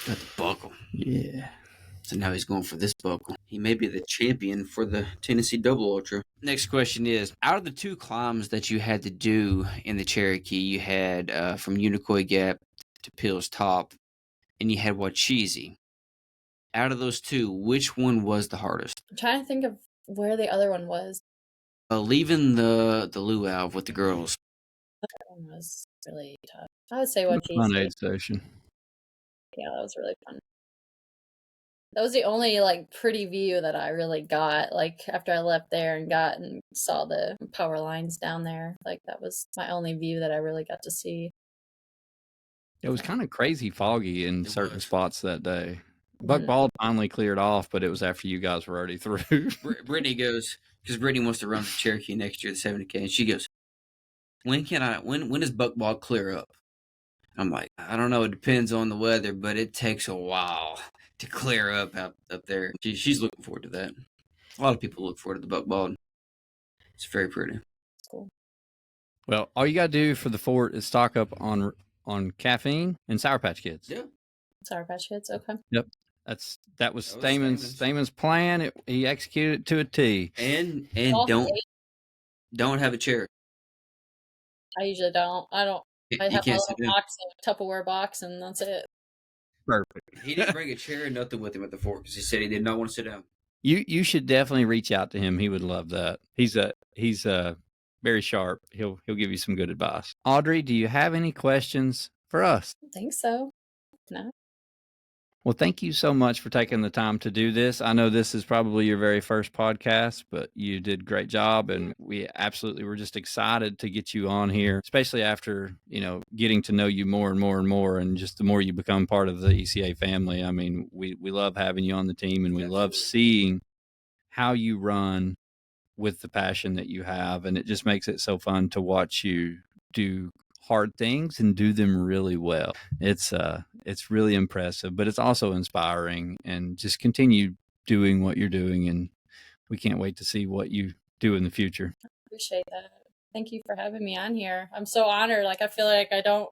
Got the buckle. Yeah. So now he's going for this buckle. He may be the champion for the Tennessee Double Ultra. Next question is, out of the 2 climbs that you had to do in the Cherokee, you had from Unicoi Gap to Pill's Top, and you had Wacheesy. Out of those 2, which one was the hardest? I'm trying to think of where the other one was. Leaving the luau with the girls. That one was really tough. I would say Fun Wacheesy. aid station. Yeah, that was really fun. That was the only like pretty view that I really got. Like after I left there and saw the power lines down there, like that was my only view that I really got to see. It was kind of crazy foggy in certain spots that day. Buck Mhm. Bald finally cleared off, but it was after you guys were already through. Brittany goes, because Brittany wants to run the Cherokee next year, the 70K, and she goes, when does Buck Bald clear up? I'm like, I don't know. It depends on the weather, but it takes a while to clear up there. She's looking forward to that. A lot of people look forward to the Buck Bald. It's very pretty. Cool. Well, all you got to do for the fort is stock up on caffeine and Sour Patch Kids. Yeah. Sour Patch Kids, okay. Yep. That was Staмен's plan. He executed it to a T. And All don't have a chair. I usually don't. I have my can't little sit down. box, Tupperware box, and that's it. Perfect. He didn't bring a chair or nothing with him at the fort because he said he did not want to sit down. You should definitely reach out to him. He would love that. He's very sharp. He'll give you some good advice. Audrey, do you have any questions for us? I think so. No. Well, thank you so much for taking the time to do this. I know this is probably your very first podcast, but you did a great job, and we absolutely were just excited to get you on here, especially after, getting to know you more and more and more, and just the more you become part of the ECA family. I mean, we love having you on the team, and we love seeing how you run with the passion that you have, and it just makes it so fun to watch you do hard things and do them really well. It's really impressive, but it's also inspiring, and just continue doing what you're doing, and we can't wait to see what you do in the future. I appreciate that. Thank you for having me on here. I'm so honored. Like I feel like I don't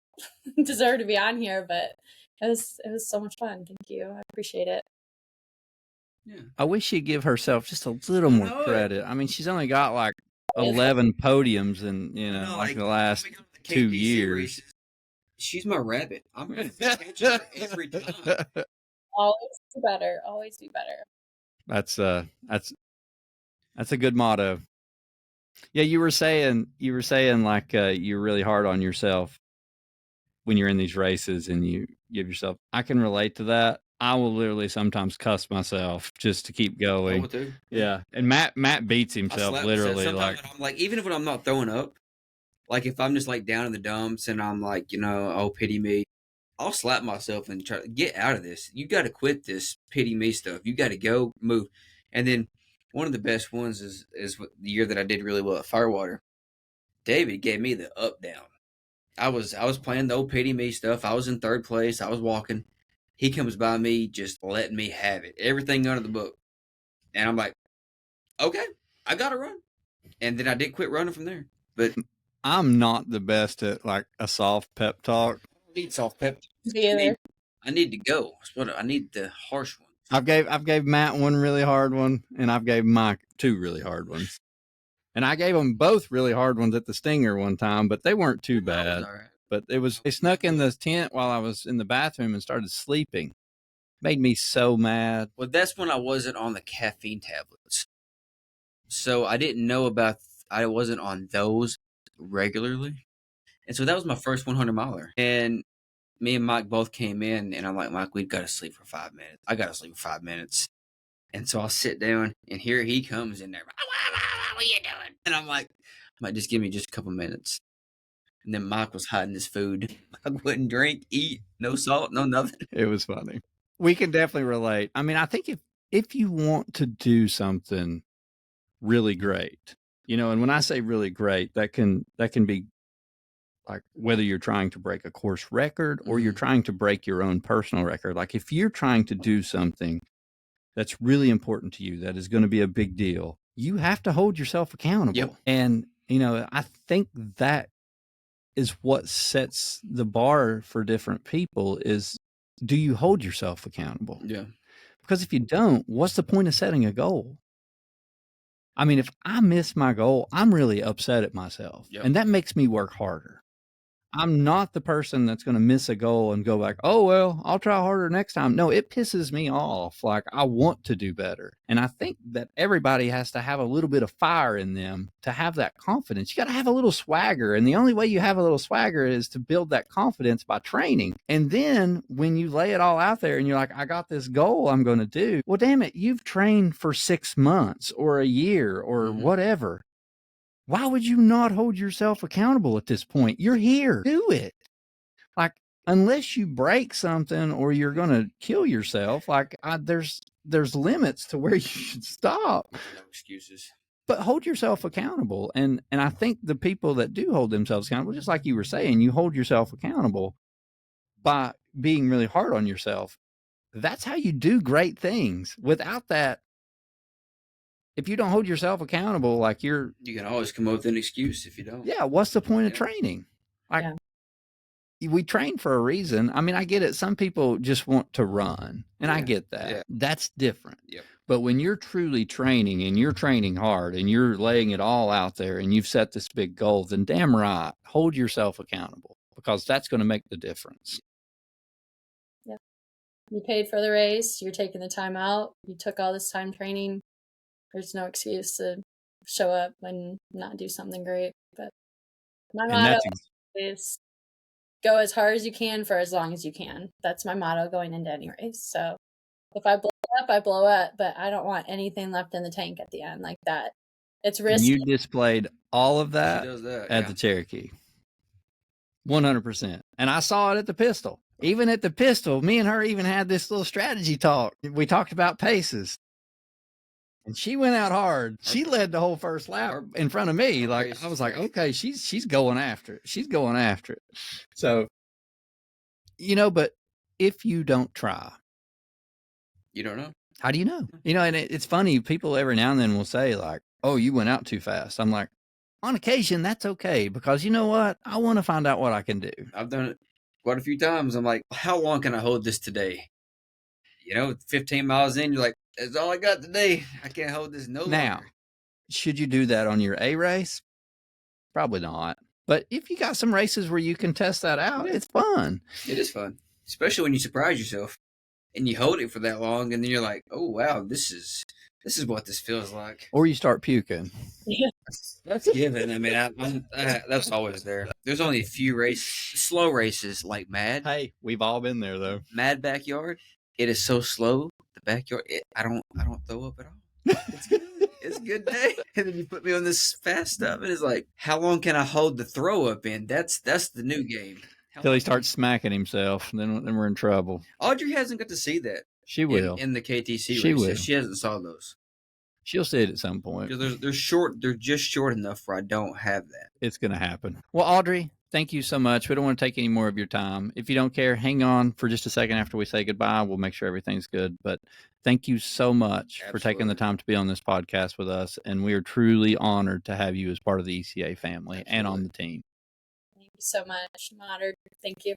deserve to be on here, but it was so much fun. Thank you. I appreciate it. Yeah. I wish she'd give herself just a little more credit. I mean, she's only got like 11 podiums in, the last 2 years. Races. She's my rabbit. I'm going to catch her every time. Always do better. Always do better. That's a good motto. Yeah, you were saying like you're really hard on yourself when you're in these races, and you give yourself. I can relate to that. I will literally sometimes cuss myself just to keep going. I would too. Yeah, and Matt beats himself literally. Like I'm like, even when I'm not throwing up, Like if I'm just like down in the dumps and I'm like, oh, pity me, I'll slap myself and try to get out of this. You got to quit this pity me stuff. You got to go move. And then one of the best ones is the year that I did really well at Firewater. David gave me the up down. I was playing the old pity me stuff. I was in third place. I was walking. He comes by me just letting me have it. Everything under the book. And I'm like, okay, I got to run. And then I did quit running from there. But I'm not the best at like a soft pep talk. I need soft pep. I need to go. I need the harsh one. I've gave Matt one really hard one, and I've gave Mike 2 really hard ones. And I gave them both really hard ones at the Stinger one time, but they weren't too bad. All right. But they snuck in the tent while I was in the bathroom and started sleeping. Made me so mad. Well, that's when I wasn't on the caffeine tablets. So I didn't know I wasn't on those regularly. And so that was my first 100 miler. And me and Mike both came in, and I'm like, Mike, we've got to sleep for 5 minutes. I got to sleep for 5 minutes. And so I'll sit down, and here he comes in there. What are you doing? And I'm like, just give me just a couple minutes. And then Mike was hiding his food. I wouldn't drink, eat, no salt, no nothing. It was funny. We can definitely relate. I mean, I think if you want to do something really great, and when I say really great, that can be like whether you're trying to break a course record or you're trying to break your own personal record. Like if you're trying to do something that's really important to you, that is going to be a big deal, you have to hold yourself accountable. Yep. And, I think that is what sets the bar for different people is, do you hold yourself accountable? Yeah. Because if you don't, what's the point of setting a goal? I mean, if I miss my goal, I'm really upset at myself. Yep. And that makes me work harder. I'm not the person that's going to miss a goal and go like, oh, well, I'll try harder next time. No, it pisses me off. Like I want to do better. And I think that everybody has to have a little bit of fire in them to have that confidence. You got to have a little swagger. And the only way you have a little swagger is to build that confidence by training. And then when you lay it all out there and you're like, I got this goal I'm going to do. Well, damn it, you've trained for 6 months or a year or whatever. Why would you not hold yourself accountable at this point? You're here. Do it. Like, unless you break something or you're going to kill yourself, like there's limits to where you should stop. No excuses. But hold yourself accountable. And I think the people that do hold themselves accountable, just like you were saying, you hold yourself accountable by being really hard on yourself. That's how you do great things. Without that, if you don't hold yourself accountable, like you can always come up with an excuse if you don't. Yeah. What's the point of training? Like we train for a reason. I mean, I get it. Some people just want to run and I get that. Yeah. That's different. Yep. But when you're truly training and you're training hard and you're laying it all out there and you've set this big goal, then damn right, hold yourself accountable because that's going to make the difference. Yep. You paid for the race. You're taking the time out. You took all this time training. There's no excuse to show up and not do something great. But my motto is go as hard as you can for as long as you can. That's my motto going into any race. So if I blow up, I blow up, but I don't want anything left in the tank at the end like that. It's risky. And you displayed all of that at the Cherokee. 100%. And I saw it at the pistol. Even at the pistol, me and her even had this little strategy talk. We talked about paces. And she went out hard. She led the whole first lap in front of me. Like I was like, okay, she's going after it. She's going after it. So, but if you don't try, you don't know. How do you know? And it's funny. People every now and then will say like, oh, you went out too fast. I'm like, on occasion, that's okay. Because you know what? I want to find out what I can do. I've done it quite a few times. I'm like, how long can I hold this today? 15 miles in, you're like, that's all I got today. I can't hold this no longer. Now, should you do that on your A race? Probably not. But if you got some races where you can test that out, it's fun. It is fun, especially when you surprise yourself and you hold it for that long, and then you're like, "Oh wow, this is what this feels like." Or you start puking. Yeah, that's given. I mean, that's always there. There's only a few slow races like Mad. Hey, we've all been there though. Mad backyard. It is so slow. The backyard. I don't throw up at all. It's good. It's a good day. And then you put me on this fast stuff, and it's like, how long can I hold the throw up in? That's the new game. Till he starts smacking himself, then we're in trouble. Audrey hasn't got to see that. She will. In the KTC She races. will. She hasn't saw those. She'll see it at some point. They're short. They're just short enough where I don't have that. It's going to happen. Well, Audrey, thank you so much. We don't want to take any more of your time. If you don't care, hang on for just a second after we say goodbye. We'll make sure everything's good. But thank you so much for taking the time to be on this podcast with us. And we are truly honored to have you as part of the ECA family and on the team. Thank you so much. I'm honored. Thank you.